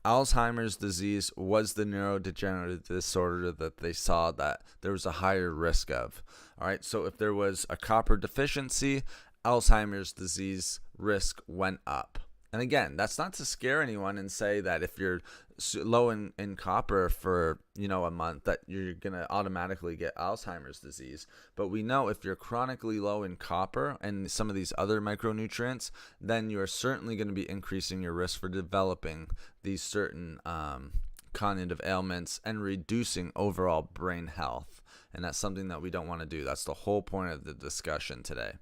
Alzheimer's disease was the neurodegenerative disorder that they saw that there was a higher risk of. All right. So if there was a copper deficiency, Alzheimer's disease risk went up. And again, that's not to scare anyone and say that if you're low in copper for, a month that you're going to automatically get Alzheimer's disease. But we know if you're chronically low in copper and some of these other micronutrients, then you're certainly going to be increasing your risk for developing these certain cognitive ailments and reducing overall brain health. And that's something that we don't want to do. That's the whole point of the discussion today.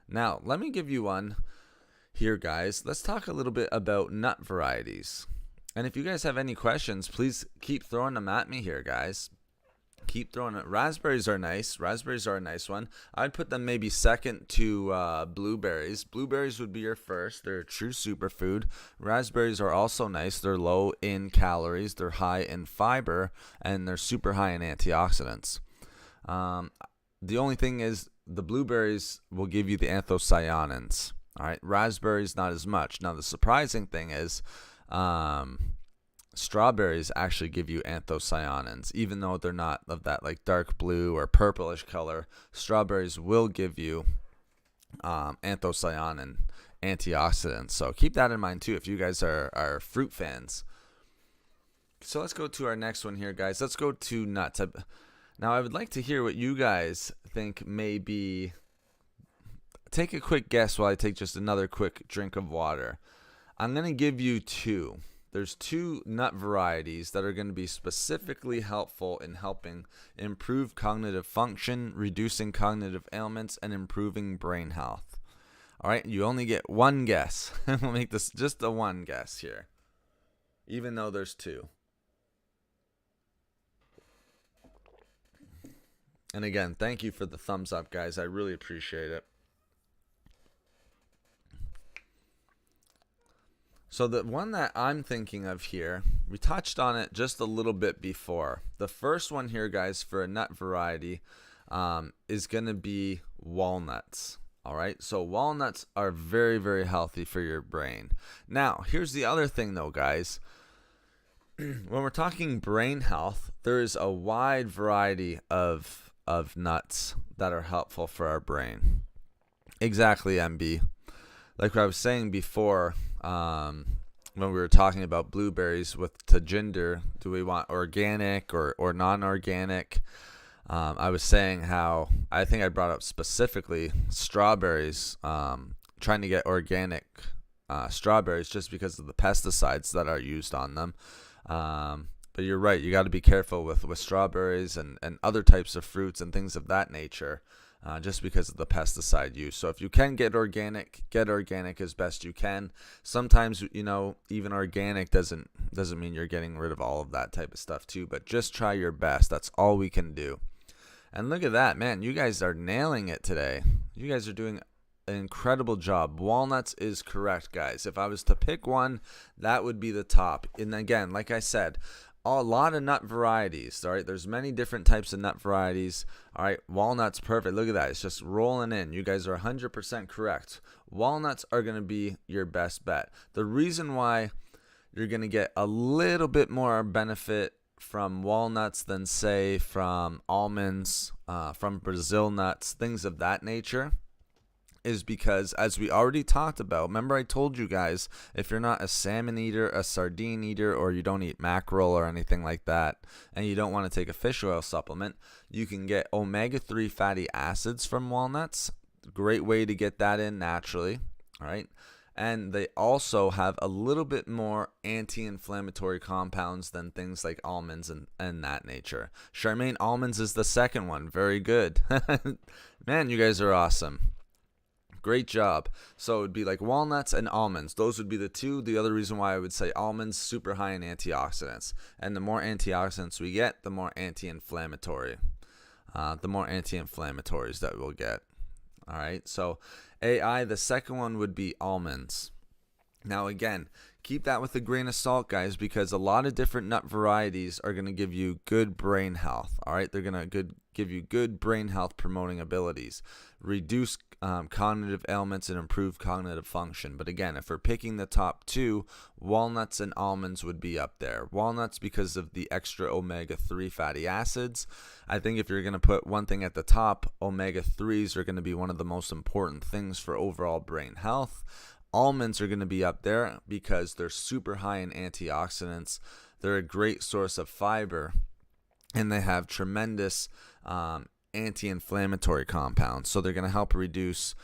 Now, let me give you one here, guys. Let's talk a little bit about nut varieties. And if you guys have any questions, please keep throwing them at me here, guys. Keep throwing it. Raspberries are nice. Raspberries are a nice one. I'd put them maybe second to blueberries. Blueberries would be your first. They're a true superfood. Raspberries are also nice. They're low in calories. They're high in fiber. And they're super high in antioxidants. The only thing is the blueberries will give you the anthocyanins. All right, raspberries not as much. Now the surprising thing is strawberries actually give you anthocyanins, even though they're not of that like dark blue or purplish color. Strawberries will give you anthocyanin antioxidants. So keep that in mind too if you guys are fruit fans. So let's go to our next one here, guys. Let's go to nuts. Now I would like to hear what you guys think may be. Take a quick guess while I take just another quick drink of water. I'm going to give you two. There's two nut varieties that are going to be specifically helpful in helping improve cognitive function, reducing cognitive ailments, and improving brain health. All right, you only get one guess. We'll make this just a one guess here, even though there's two. And again, thank you for the thumbs up, guys. I really appreciate it. So the one that I'm thinking of here, we touched on it just a little bit before. The first one here, guys, for a nut variety is going to be walnuts. All right, so walnuts are very, very healthy for your brain. Now, here's the other thing though, guys. When we're talking brain health, there is a wide variety of nuts that are helpful for our brain. Exactly, MB. Like what I was saying before, when we were talking about blueberries with to gender, do we want organic or non-organic? I was saying how I think I brought up specifically strawberries, trying to get organic strawberries just because of the pesticides that are used on them. But you're right, you got to be careful with strawberries and other types of fruits and things of that nature, just because of the pesticide use. So if you can get organic as best you can. Sometimes, even organic doesn't mean you're getting rid of all of that type of stuff too, but just try your best. That's all we can do. And look at that, man. You guys are nailing it today. You guys are doing an incredible job. Walnuts is correct, guys. If I was to pick one, that would be the top. And again, like I said, a lot of nut varieties. All right, there's many different types of nut varieties. All right, walnuts, perfect. Look at that. It's just rolling in. You guys are 100% correct. Walnuts are going to be your best bet. The reason why you're going to get a little bit more benefit from walnuts than, say, from almonds, from Brazil nuts, things of that nature, is because, as we already talked about, remember I told you guys, if you're not a salmon eater, a sardine eater, or you don't eat mackerel or anything like that, and you don't want to take a fish oil supplement, you can get omega-3 fatty acids from walnuts. Great way to get that in naturally, all right? And they also have a little bit more anti-inflammatory compounds than things like almonds and that nature. Charmaine, almonds is the second one. Very good. Man, you guys are awesome. Great job. So it would be like walnuts and almonds. Those would be the two. The other reason why I would say almonds, super high in antioxidants. And the more antioxidants we get, the more anti-inflammatory. The more anti-inflammatories that we'll get. All right. So AI, the second one would be almonds. Now, again, keep that with a grain of salt, guys, because a lot of different nut varieties are going to give you good brain health. All right. They're going to give you good brain health promoting abilities, reduce cognitive ailments, and improve cognitive function. But again, if we're picking the top two, walnuts and almonds would be up there. Walnuts because of the extra omega-3 fatty acids. I think if you're going to put one thing at the top, omega-3s are going to be one of the most important things for overall brain health. Almonds are going to be up there because they're super high in antioxidants. They're a great source of fiber, and they have tremendous anti-inflammatory compounds. So they're going to help reduce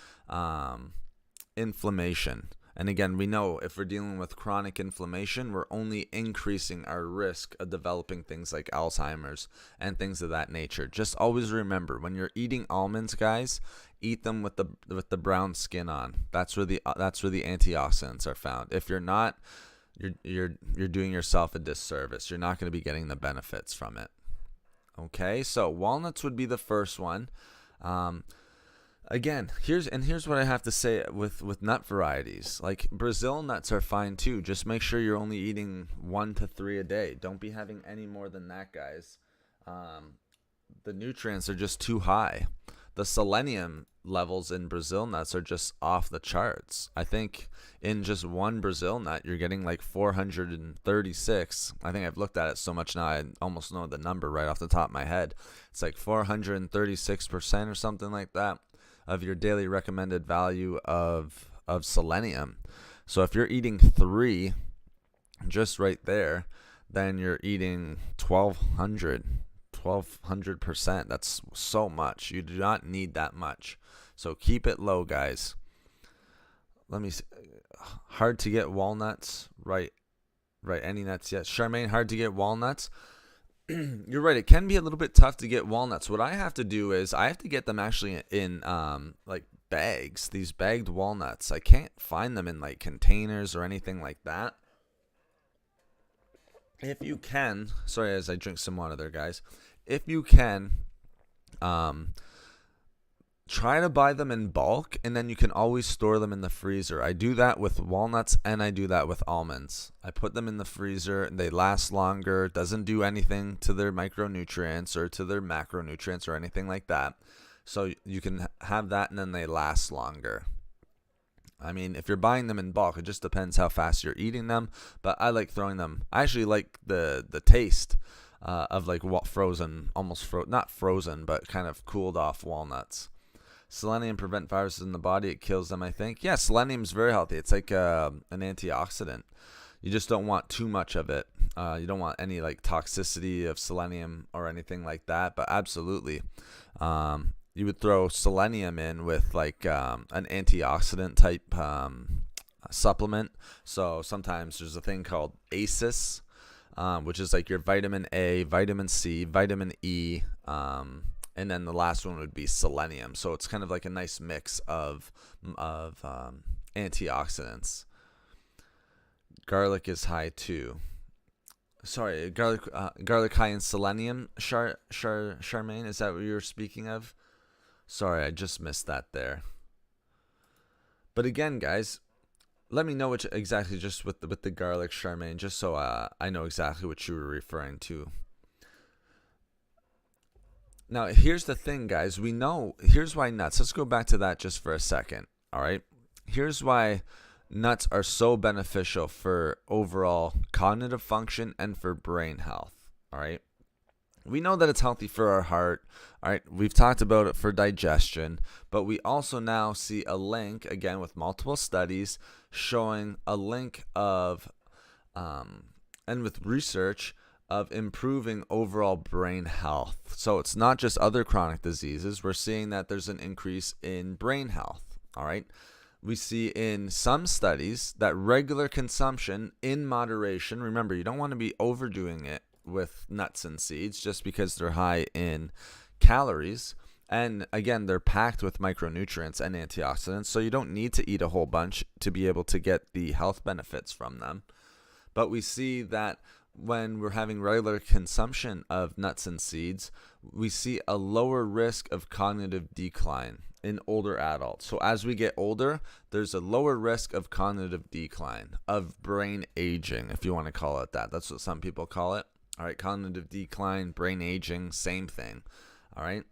inflammation. And again, we know if we're dealing with chronic inflammation, we're only increasing our risk of developing things like Alzheimer's and things of that nature. Just always remember, when you're eating almonds, guys, eat them with the brown skin on. That's where the antioxidants are found. If you're not, you're doing yourself a disservice. You're not going to be getting the benefits from it. Okay, so walnuts would be the first one. Again, here's what I have to say with nut varieties. Like Brazil nuts are fine too. Just make sure you're only eating 1 to 3 a day. Don't be having any more than that, guys. The nutrients are just too high. The selenium levels in Brazil nuts are just off the charts. I think in just one Brazil nut, you're getting like 436. I think I've looked at it so much now, I almost know the number right off the top of my head. It's like 436% or something like that of your daily recommended value of selenium. So if you're eating 3 just right there, then you're eating 1200%. That's so much. You do not need that much. So keep it low, guys. Let me see. Hard to get walnuts. Right. Any nuts? Yes. Charmaine, hard to get walnuts. You're right. It can be a little bit tough to get walnuts. What I have to do is I have to get them actually in like bags, these bagged walnuts. I can't find them in like containers or anything like that. If you can, sorry, as I drink some water there, guys. If you can, try to buy them in bulk, and then you can always store them in the freezer. I do that with walnuts, and I do that with almonds. I put them in the freezer, and they last longer. It doesn't do anything to their micronutrients or to their macronutrients or anything like that. So you can have that, and then they last longer. I mean, if you're buying them in bulk, it just depends how fast you're eating them. But I like throwing them. I actually like the taste of like frozen, not frozen, but kind of cooled off walnuts. Selenium prevent viruses in the body. It kills them, I think. Yeah, selenium is very healthy. It's like an antioxidant. You just don't want too much of it. You don't want any like toxicity of selenium or anything like that. But absolutely, you would throw selenium in with like an antioxidant type supplement. So sometimes there's a thing called ACEs, which is like your vitamin A, vitamin C, vitamin E, and then the last one would be selenium. So it's kind of like a nice mix of antioxidants. Garlic is high too. Sorry, garlic high in selenium. Charmaine, is that what you were speaking of? Sorry, I just missed that there. But again, guys, let me know exactly just with the garlic, Charmaine, just so I know exactly what you were referring to. Now, here's the thing, guys. Here's why nuts. Let's go back to that just for a second. All right. Here's why nuts are so beneficial for overall cognitive function and for brain health. All right. We know that it's healthy for our heart. All right. We've talked about it for digestion, but we also now see a link, again, with multiple studies showing a link of, and with research of improving overall brain health. So it's not just other chronic diseases. We're seeing that there's an increase in brain health. All right. We see in some studies that regular consumption in moderation, remember, you don't want to be overdoing it with nuts and seeds just because they're high in calories. And again, they're packed with micronutrients and antioxidants. So you don't need to eat a whole bunch to be able to get the health benefits from them. But we see that when we're having regular consumption of nuts and seeds, we see a lower risk of cognitive decline in older adults. So as we get older, there's a lower risk of cognitive decline, of brain aging, if you want to call it that. That's what some people call it. All right, cognitive decline, brain aging, same thing. All right.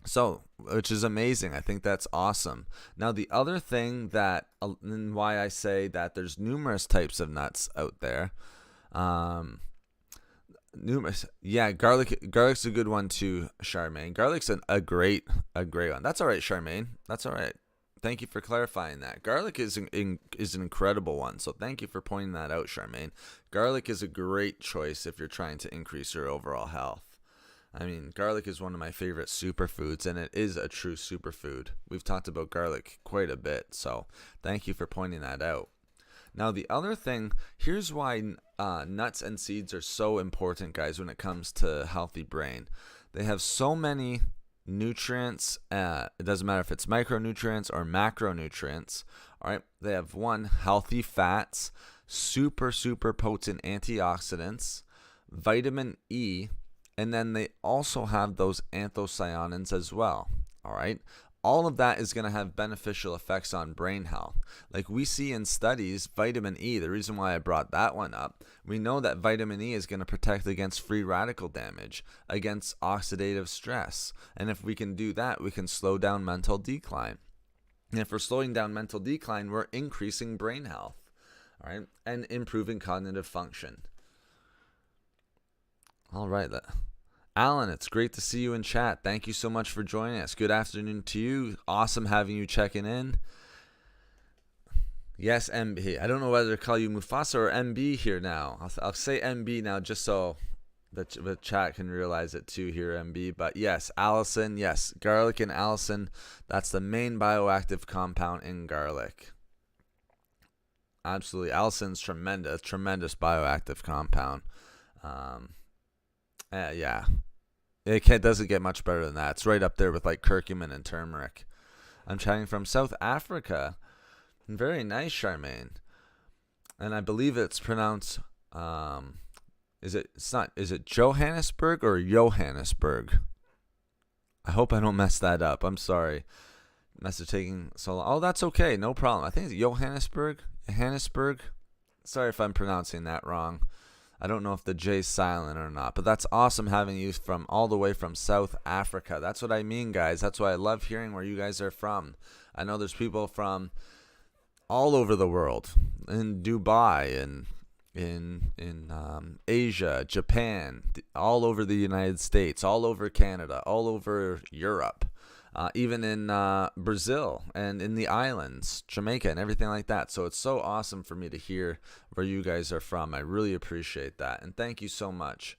So, which is amazing. I think that's awesome. Now, the other thing that, and why I say that there's numerous types of nuts out there, numerous. Yeah, garlic's a good one too, Charmaine. Garlic's a great one. That's all right, Charmaine. That's all right. Thank you for clarifying that. Garlic is an incredible one. So thank you for pointing that out, Charmaine. Garlic is a great choice if you're trying to increase your overall health. I mean, garlic is one of my favorite superfoods, and it is a true superfood. We've talked about garlic quite a bit, so thank you for pointing that out. Now, the other thing, here's why nuts and seeds are so important, guys, when it comes to healthy brain. They have so many nutrients. It doesn't matter if it's micronutrients or macronutrients. All right. They have healthy fats, super potent antioxidants, vitamin E, and then they also have those anthocyanins as well. All right. All of that is going to have beneficial effects on brain health. Like we see in studies, vitamin E, the reason why I brought that one up, we know that vitamin E is going to protect against free radical damage, against oxidative stress. And if we can do that, we can slow down mental decline. And if we're slowing down mental decline, we're increasing brain health, all right, and improving cognitive function. All right. Alan, it's great to see you in chat. Thank you so much for joining us. Good afternoon to you. Awesome having you checking in. Yes, MB. I don't know whether to call you Mufasa or MB here now. I'll say MB now just so the chat can realize it too here, MB. But yes, Allison, yes. Garlic and Allison, that's the main bioactive compound in garlic. Absolutely. Allison's tremendous bioactive compound. Yeah. It doesn't get much better than that. It's right up there with like curcumin and turmeric. I'm chatting from South Africa. Very nice, Charmaine. And I believe it's pronounced, is it Johannesburg or Johannesburg? I hope I don't mess that up. I'm sorry. Must have taken so long. Oh, that's okay. No problem. I think it's Johannesburg. Sorry if I'm pronouncing that wrong. I don't know if the J's silent or not, but that's awesome having you from all the way from South Africa. That's what I mean, guys. That's why I love hearing where you guys are from. I know there's people from all over the world, in Dubai and in Asia, Japan, all over the United States, all over Canada, all over Europe, even in Brazil and in the islands, Jamaica and everything like that. So it's so awesome for me to hear where you guys are from. I really appreciate that. And thank you so much.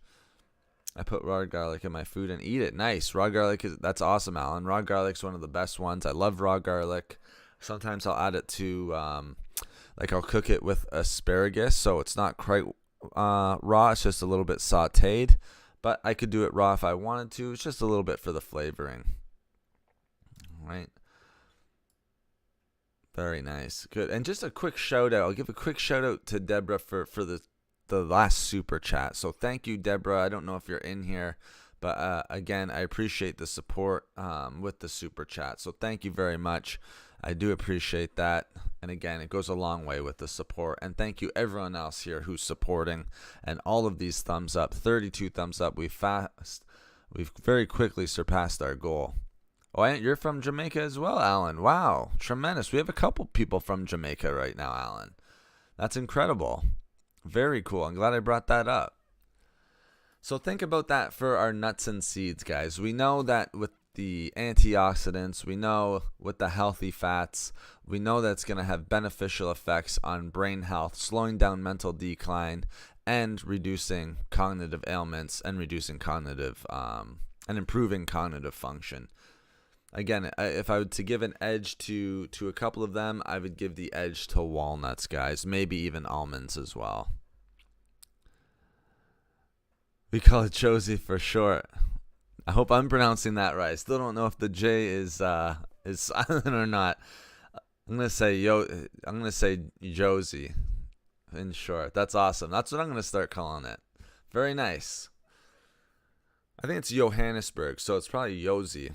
I put raw garlic in my food and eat it. Nice. Raw garlic, that's awesome, Alan. Raw garlic's one of the best ones. I love raw garlic. Sometimes I'll add it to, I'll cook it with asparagus, so it's not quite raw. It's just a little bit sauteed, but I could do it raw if I wanted to. It's just a little bit for the flavoring. All right. Very nice. Good. And just a quick shout out. I'll give a quick shout out to Deborah for the last super chat. So thank you, Deborah. I don't know if you're in here, but again, I appreciate the support with the super chat. So thank you very much. I do appreciate that. And again, it goes a long way with the support. And thank you everyone else here who's supporting. And all of these thumbs up, 32 thumbs up. We've very quickly surpassed our goal. Oh, and you're from Jamaica as well, Alan. Wow, tremendous. We have a couple people from Jamaica right now, Alan. That's incredible. Very cool. I'm glad I brought that up. So think about that for our nuts and seeds, guys. We know that with the antioxidants, we know with the healthy fats, we know that's going to have beneficial effects on brain health, slowing down mental decline, and reducing cognitive ailments, and reducing cognitive and improving cognitive function. Again, if I were to give an edge to a couple of them, I would give the edge to walnuts, guys. Maybe even almonds as well. We call it Josie for short. I hope I'm pronouncing that right. I still don't know if the J is silent or not. I'm gonna say Josie in short. That's awesome. That's what I'm gonna start calling it. Very nice. I think it's Johannesburg, so it's probably Josie.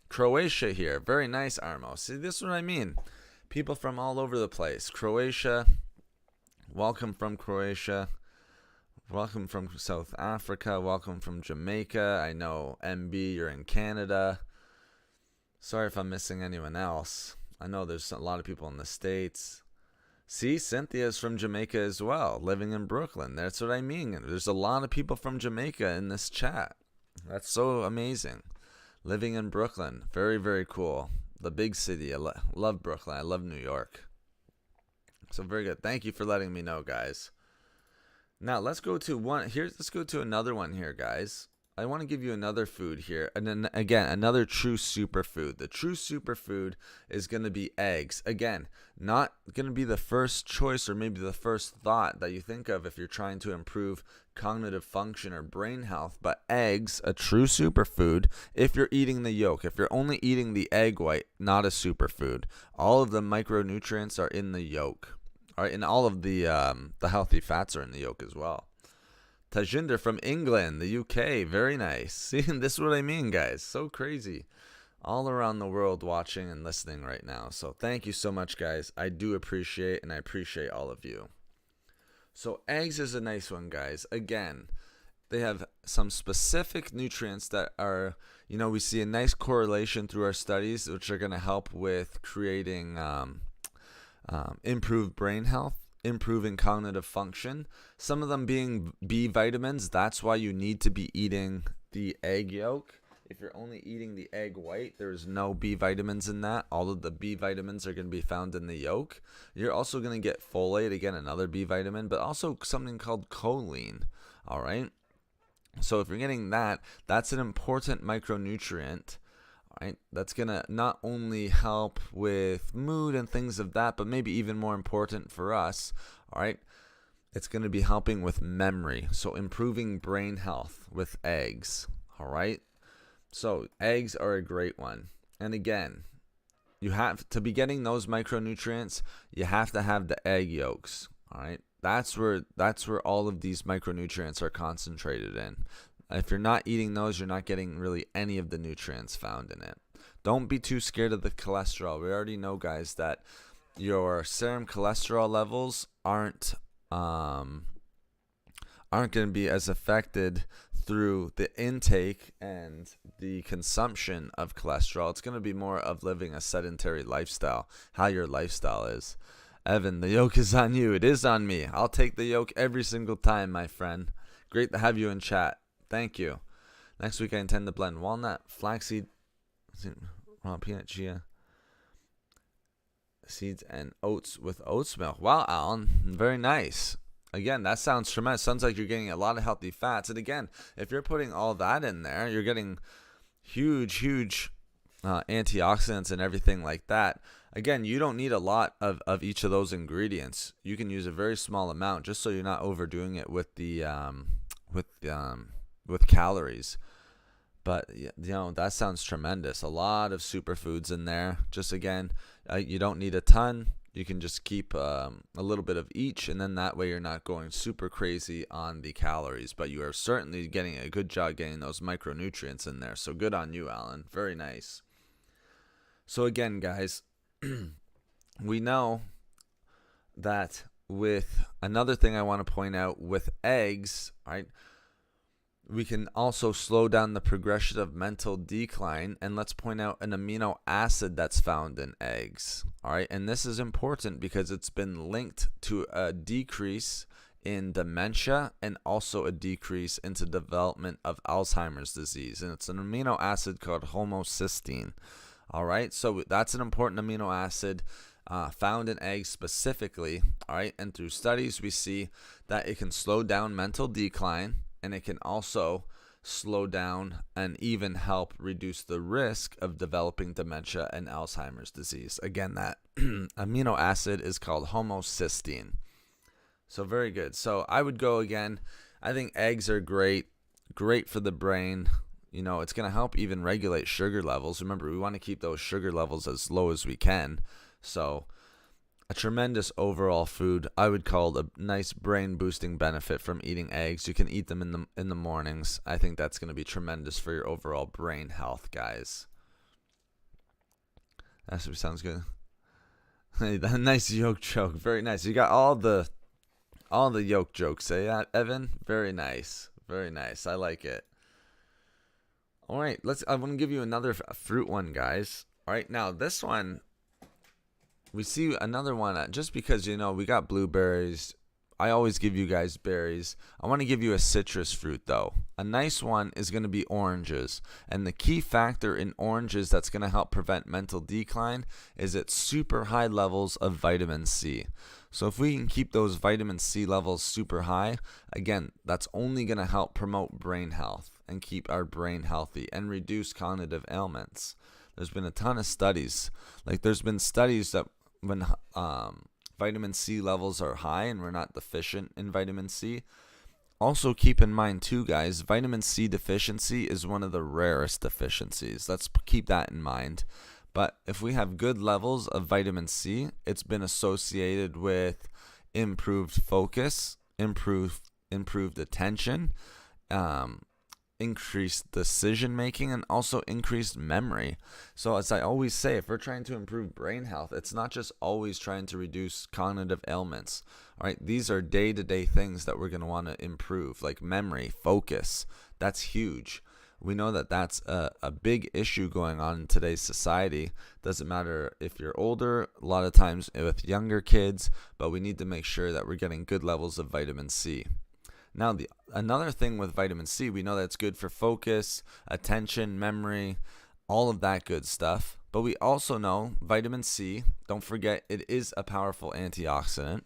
Croatia here. Very nice, Armo. See, this is what I mean. People from all over the place. Croatia. Welcome from Croatia. Welcome from South Africa. Welcome from Jamaica. I know, MB, you're in Canada. Sorry if I'm missing anyone else. I know there's a lot of people in the States. See, Cynthia's from Jamaica as well, living in Brooklyn. That's what I mean. There's a lot of people from Jamaica in this chat. That's so amazing. Living in Brooklyn. Very, very cool. The big city. I love Brooklyn. I love New York. So very good. Thank you for letting me know, guys. Now let's go to let's go to another one here, guys. I want to give you another food here. And then again, another true superfood. The true superfood is going to be eggs. Again, not going to be the first choice or maybe the first thought that you think of if you're trying to improve cognitive function or brain health, but eggs, a true superfood, if you're eating the yolk. If you're only eating the egg white, not a superfood. All of the micronutrients are in the yolk. All right, and all of the healthy fats are in the yolk as well. Tajinder from England, the UK, very nice. See, this is what I mean, guys. So crazy. All around the world watching and listening right now. So thank you so much, guys. I do appreciate, and I appreciate all of you. So eggs is a nice one, guys. Again, they have some specific nutrients that are, we see a nice correlation through our studies, which are going to help with creating improved brain health, improving cognitive function. Some of them being B vitamins. That's why you need to be eating the egg yolk. If you're only eating the egg white, there's no B vitamins in that. All of the B vitamins are going to be found in the yolk. You're also going to get folate, again, another B vitamin, but also something called choline. All right. So if you're getting that, that's an important micronutrient. Right, that's going to not only help with mood and things of that, but maybe even more important for us, all right, it's going to be helping with memory, so improving brain health with eggs, all right? So eggs are a great one. And again, you have to be getting those micronutrients, you have to have the egg yolks, all right? That's where all of these micronutrients are concentrated in. If you're not eating those, you're not getting really any of the nutrients found in it. Don't be too scared of the cholesterol. We already know, guys, that your serum cholesterol levels aren't aren't going to be as affected through the intake and the consumption of cholesterol. It's going to be more of living a sedentary lifestyle, how your lifestyle is. Evan, the yoke is on you. It is on me. I'll take the yoke every single time, my friend. Great to have you in chat. Thank you. Next week, I intend to blend walnut, flaxseed, raw peanut, chia seeds, and oats with oats milk. Wow, Alan, very nice. Again, that sounds tremendous. Sounds like you're getting a lot of healthy fats. And again, if you're putting all that in there, you're getting huge antioxidants and everything like that. Again, you don't need a lot of each of those ingredients. You can use a very small amount just so you're not overdoing it with the with calories. But that sounds tremendous. A lot of superfoods in there. Just again, you don't need a ton. You can just keep a little bit of each, and then that way you're not going super crazy on the calories. But you are certainly getting a good job getting those micronutrients in there. So good on you, Alan. Very nice. So again, guys, we know that with another thing I want to point out with eggs, right? We can also slow down the progression of mental decline, and let's point out an amino acid that's found in eggs. All right, and this is important because it's been linked to a decrease in dementia and also a decrease into development of Alzheimer's disease, and it's an amino acid called homocysteine. All right, so that's an important amino acid found in eggs specifically. All right, and through studies we see that it can slow down mental decline, and it can also slow down and even help reduce the risk of developing dementia and Alzheimer's disease. Again, that amino acid is called homocysteine. So very good. So I would go again. I think eggs are great for the brain. It's going to help even regulate sugar levels. Remember, we want to keep those sugar levels as low as we can. So a tremendous overall food. I would call it a nice brain boosting benefit from eating eggs. You can eat them in the mornings. I think that's going to be tremendous for your overall brain health, guys. That sounds good. Nice yolk joke. Very nice. You got all the yolk jokes, eh, Evan? Very nice. Very nice. I like it. All right, I want to give you another fruit one, guys. All right, now this one, we see another one, just because, we got blueberries. I always give you guys berries. I want to give you a citrus fruit, though. A nice one is going to be oranges. And the key factor in oranges that's going to help prevent mental decline is its super high levels of vitamin C. So if we can keep those vitamin C levels super high, again, that's only going to help promote brain health and keep our brain healthy and reduce cognitive ailments. There's been a ton of studies. There's been studies that when vitamin C levels are high and we're not deficient in vitamin C. Also keep in mind too, guys, vitamin C deficiency is one of the rarest deficiencies. Let's keep that in mind. But if we have good levels of vitamin C, it's been associated with improved focus, improved attention, increased decision making, and also increased memory. So as I always say, if we're trying to improve brain health, it's not just always trying to reduce cognitive ailments. All right, these are day-to-day things that we're going to want to improve, like memory, focus. That's huge. We know that that's a big issue going on in today's society. Doesn't matter if you're older, a lot of times with younger kids, but we need to make sure that we're getting good levels of vitamin C. Now, another thing with vitamin C, we know that it's good for focus, attention, memory, all of that good stuff. But we also know vitamin C, don't forget, it is a powerful antioxidant.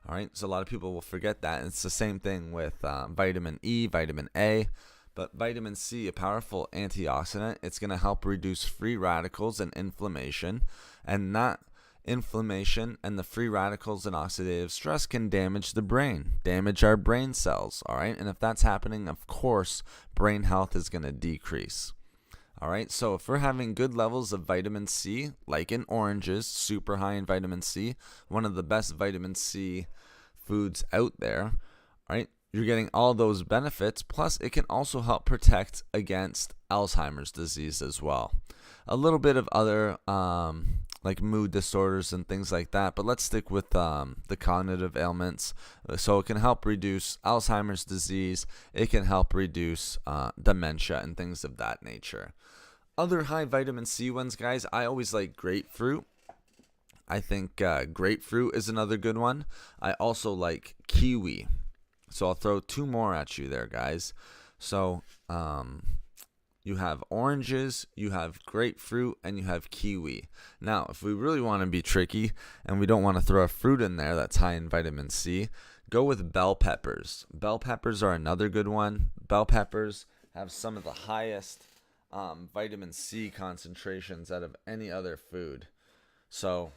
All right, so a lot of people will forget that. It's the same thing with vitamin E, vitamin A. But vitamin C, a powerful antioxidant, it's going to help reduce free radicals and inflammation. And that inflammation and the free radicals and oxidative stress can damage the brain, damage our brain cells, all right? And if that's happening, of course, brain health is going to decrease. All right, so if we're having good levels of vitamin C, like in oranges, super high in vitamin C, one of the best vitamin C foods out there, all right? You're getting all those benefits, plus it can also help protect against Alzheimer's disease as well. A little bit of other like mood disorders and things like that. But let's stick with the cognitive ailments. So it can help reduce Alzheimer's disease. It can help reduce dementia and things of that nature. Other high vitamin C ones, guys, I always like grapefruit. I think grapefruit is another good one. I also like kiwi. So I'll throw 2 more at you there, guys. So you have oranges, you have grapefruit, and you have kiwi. Now, if we really want to be tricky and we don't want to throw a fruit in there that's high in vitamin C, go with bell peppers. Bell peppers are another good one. Bell peppers have some of the highest vitamin C concentrations out of any other food. So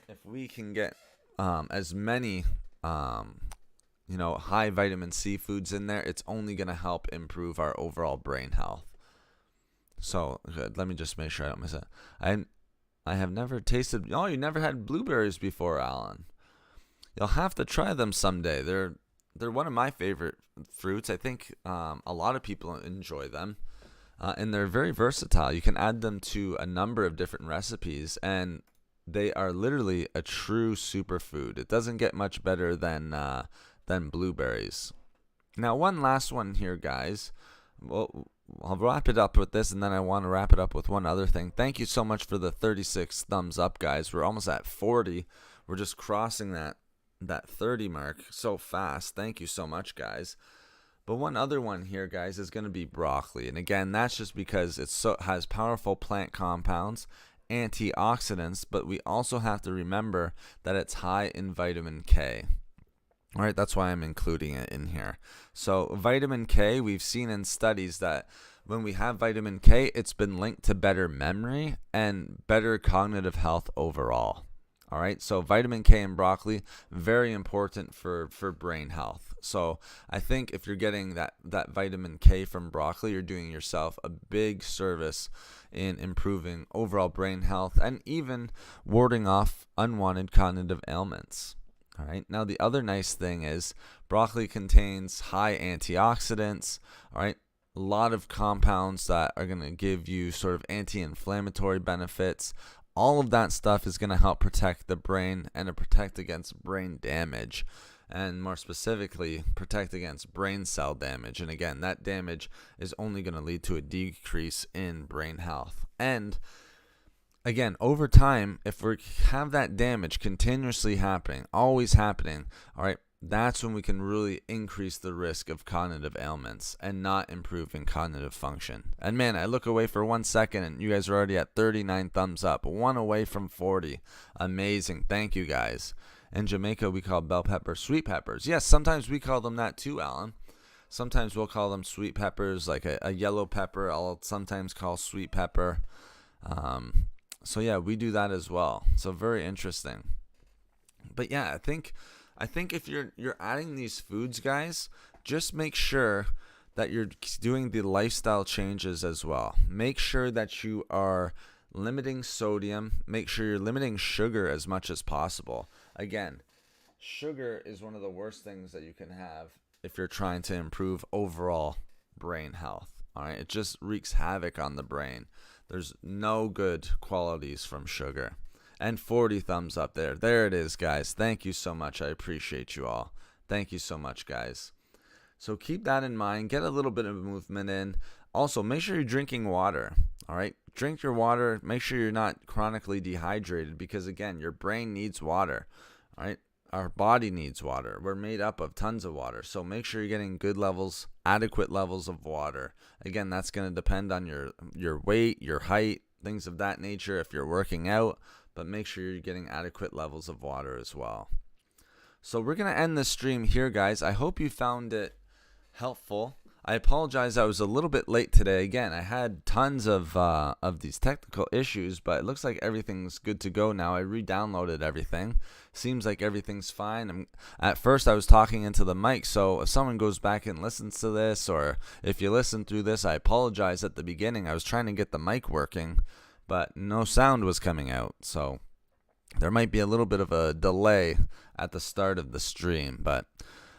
if we can get as many high vitamin C foods in there, it's only going to help improve our overall brain health. So let me just make sure I don't miss it. I have never tasted. Oh, you never had blueberries before, Alan? You'll have to try them someday. They're one of my favorite fruits. I think a lot of people enjoy them. And they're very versatile. You can add them to a number of different recipes, and they are literally a true superfood. It doesn't get much better than blueberries. Now, one last one here, guys. Well, I'll wrap it up with this, and then I want to wrap it up with one other thing. Thank you so much for the 36 thumbs up, guys. We're almost at 40. We're just crossing that 30 mark so fast. Thank you so much, guys. But one other one here, guys, is going to be broccoli. And again, that's just because it has powerful plant compounds, antioxidants, but we also have to remember that it's high in vitamin K. All right, that's why I'm including it in here. So vitamin K, we've seen in studies that when we have vitamin K, it's been linked to better memory and better cognitive health overall. All right, so vitamin K in broccoli, very important for brain health. So I think if you're getting that vitamin K from broccoli, you're doing yourself a big service in improving overall brain health and even warding off unwanted cognitive ailments. All right, now the other nice thing is broccoli contains high antioxidants. All right, a lot of compounds that are going to give you sort of anti-inflammatory benefits. All of that stuff is going to help protect the brain and to protect against brain damage, and more specifically, protect against brain cell damage. And again, that damage is only going to lead to a decrease in brain health. And again, over time, if we have that damage continuously happening, always happening, all right, that's when we can really increase the risk of cognitive ailments and not improving cognitive function. And man, I look away for 1 second and you guys are already at 39 thumbs up, 1 away from 40. Amazing. Thank you, guys. In Jamaica, we call bell peppers sweet peppers. Yes, sometimes we call them that too, Alan. Sometimes we'll call them sweet peppers, like a yellow pepper. I'll sometimes call sweet pepper. So yeah, we do that as well. So very interesting. But yeah, I think if you're adding these foods, guys, just make sure that you're doing the lifestyle changes as well. Make sure that you are limiting sodium. Make sure you're limiting sugar as much as possible. Again, sugar is one of the worst things that you can have if you're trying to improve overall brain health. All right, it just wreaks havoc on the brain. There's no good qualities from sugar. And 40 thumbs up there. There it is, guys. Thank you so much. I appreciate you all. Thank you so much, guys. So keep that in mind. Get a little bit of movement in. Also, make sure you're drinking water. All right? Drink your water. Make sure you're not chronically dehydrated because, again, your brain needs water. All right? Our body needs water. We're made up of tons of water. So make sure you're getting good levels, adequate levels of water. Again, that's going to depend on your weight, your height, things of that nature if you're working out. But make sure you're getting adequate levels of water as well. So we're going to end this stream here, guys. I hope you found it helpful. I apologize I was a little bit late today. Again, I had tons of these technical issues, but it looks like everything's good to go now. I re-downloaded everything. Seems like everything's fine. At first, I was talking into the mic, so if someone goes back and listens to this, or if you listen through this, I apologize at the beginning. I was trying to get the mic working, but no sound was coming out, so there might be a little bit of a delay at the start of the stream, but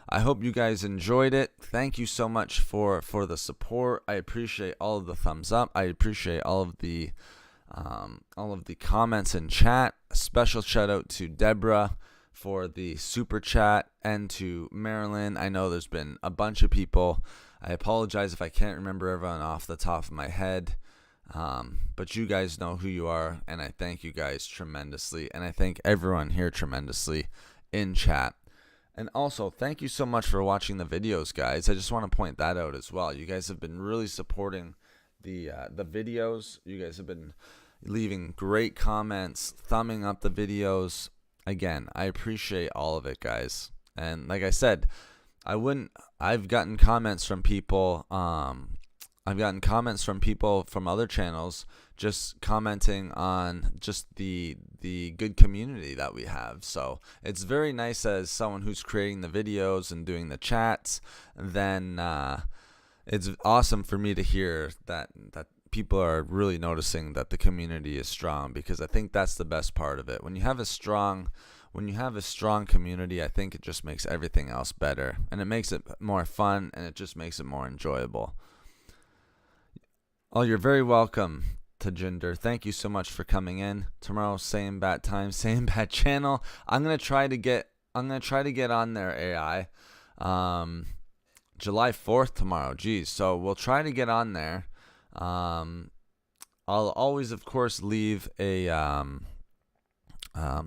I hope you guys enjoyed it. Thank you so much for the support. I appreciate all of the thumbs up. I appreciate all of the all of the comments in chat. A special shout out to Deborah for the super chat, and to Marilyn. I know there's been a bunch of people. I apologize if I can't remember everyone off the top of my head. But you guys know who you are, and I thank you guys tremendously, and I thank everyone here tremendously in chat. And also, thank you so much for watching the videos, guys. I just want to point that out as well. You guys have been really supporting the videos. You guys have been leaving great comments, thumbing up the videos. Again, I appreciate all of it, guys. And like I said, I've gotten comments from people. I've gotten comments from people from other channels just commenting on just the good community that we have. So it's very nice as someone who's creating the videos and doing the chats. Then it's awesome for me to hear that people are really noticing that the community is strong, because I think that's the best part of it. When you have a strong community, I think it just makes everything else better, and it makes it more fun, and it just makes it more enjoyable. Oh, you're very welcome, Tajinder. Thank you so much for coming in. Tomorrow, same bat time, same bat channel. I'm gonna try to get on there, AI. July 4th tomorrow. Geez, so we'll try to get on there. I'll always, of course, leave a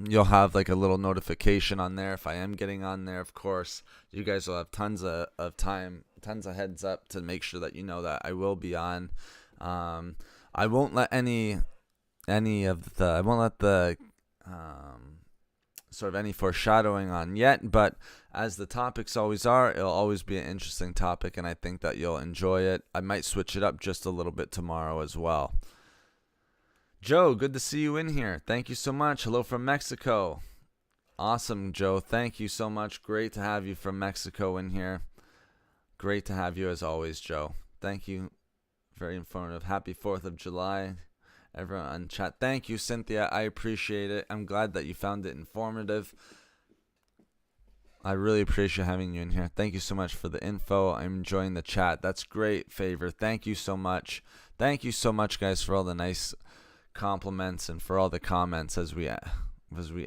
you'll have like a little notification on there if I am getting on there. Of course, you guys will have tons of time, tons of heads up to make sure that you know that I will be on. I won't let any sort of any foreshadowing on yet, but as the topics always are, it'll always be an interesting topic, and I think that you'll enjoy it. I might switch it up just a little bit tomorrow as well. Joe, good to see you in here. Thank you so much. Hello from Mexico. Awesome, Joe. Thank you so much. Great to have you from Mexico in here. Great to have you as always, Joe. Thank you. Very informative. Happy 4th of July. Everyone on chat. Thank you, Cynthia. I appreciate it. I'm glad that you found it informative. I really appreciate having you in here. Thank you so much for the info. I'm enjoying the chat. That's great, Favor. Thank you so much. Thank you so much, guys, for all the nice compliments and for all the comments as we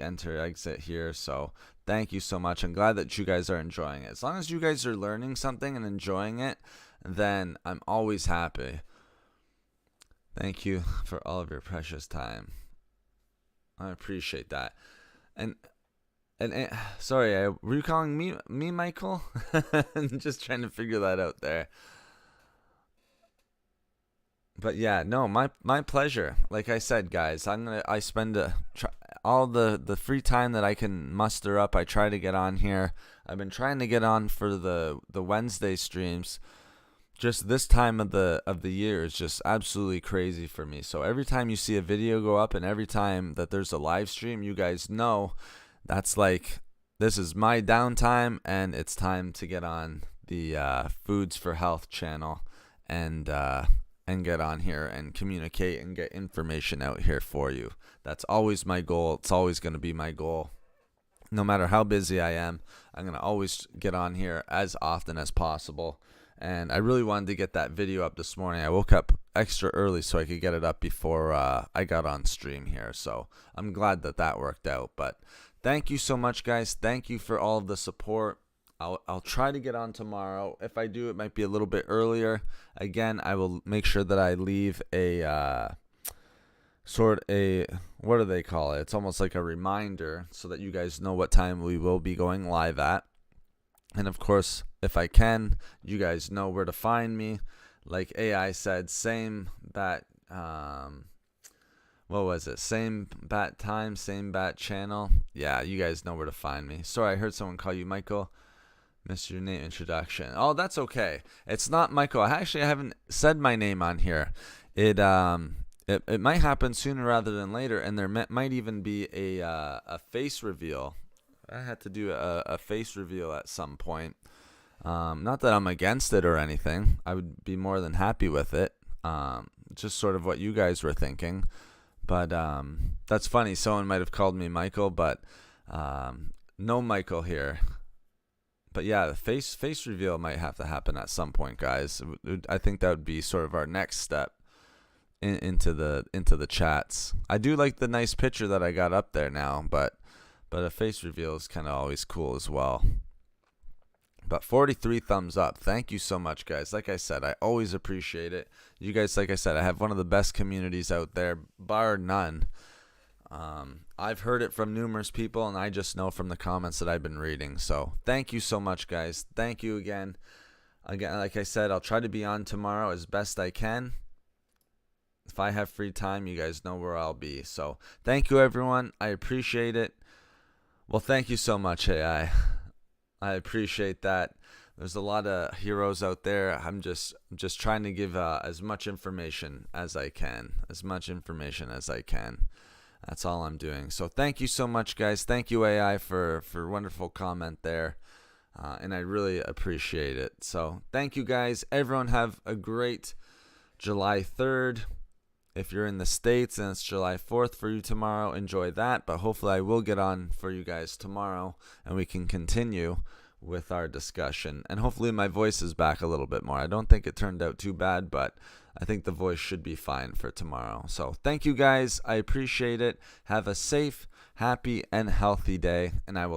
exit here. So thank you so much. I'm glad that you guys are enjoying it. As long as you guys are learning something and enjoying it, then I'm always happy. Thank you for all of your precious time. I appreciate that. And sorry, were you calling me Michael? I'm just trying to figure that out there. But yeah, no, my pleasure. Like I said, guys, I spend all the free time that I can muster up. I try to get on here. I've been trying to get on for the Wednesday streams. Just this time of the year is just absolutely crazy for me. So every time you see a video go up, and every time that there's a live stream, you guys know that's like, this is my downtime, and it's time to get on the Foods for Health channel and get on here and communicate and get information out here for you. That's always my goal. It's always going to be my goal. No matter how busy I am, I'm going to always get on here as often as possible. And I really wanted to get that video up this morning. I woke up extra early so I could get it up before I got on stream here. So I'm glad that worked out. But thank you so much, guys. Thank you for all of the support. I'll try to get on tomorrow. If I do, it might be a little bit earlier. Again, I will make sure that I leave a what do they call it? It's almost like a reminder so that you guys know what time we will be going live at. And of course, if I can, you guys know where to find me. Like AI said, same bat, what was it? Same bat time, same bat channel. Yeah, you guys know where to find me. Sorry, I heard someone call you Michael. Missed your name introduction. Oh, that's okay. It's not Michael. I haven't said my name on here. It might happen sooner rather than later, and there might even be a face reveal. I had to do a face reveal at some point. Not that I'm against it or anything. I would be more than happy with it. Just sort of what you guys were thinking. But that's funny. Someone might have called me Michael, but no Michael here. But yeah, the face reveal might have to happen at some point, guys. I think that would be sort of our next step into the chats. I do like the nice picture that I got up there now, but a face reveal is kind of always cool as well. But 43 thumbs up. Thank you so much, guys. Like I said, I always appreciate it. You guys, like I said, I have one of the best communities out there, bar none. I've heard it from numerous people, and I just know from the comments that I've been reading. So thank you so much, guys. Thank you again. Again, like I said, I'll try to be on tomorrow as best I can. If I have free time, you guys know where I'll be. So thank you, everyone. I appreciate it. Well, thank you so much, AI. I appreciate that. There's a lot of heroes out there. I'm just trying to give as much information as I can. That's all I'm doing. So thank you so much, guys. Thank you, AI, for wonderful comment there. And I really appreciate it. So thank you, guys. Everyone have a great July 3rd. If you're in the States and it's July 4th for you tomorrow, enjoy that. But hopefully I will get on for you guys tomorrow and we can continue with our discussion. And hopefully my voice is back a little bit more. I don't think it turned out too bad, but I think the voice should be fine for tomorrow. So thank you, guys. I appreciate it. Have a safe, happy, and healthy day. And I will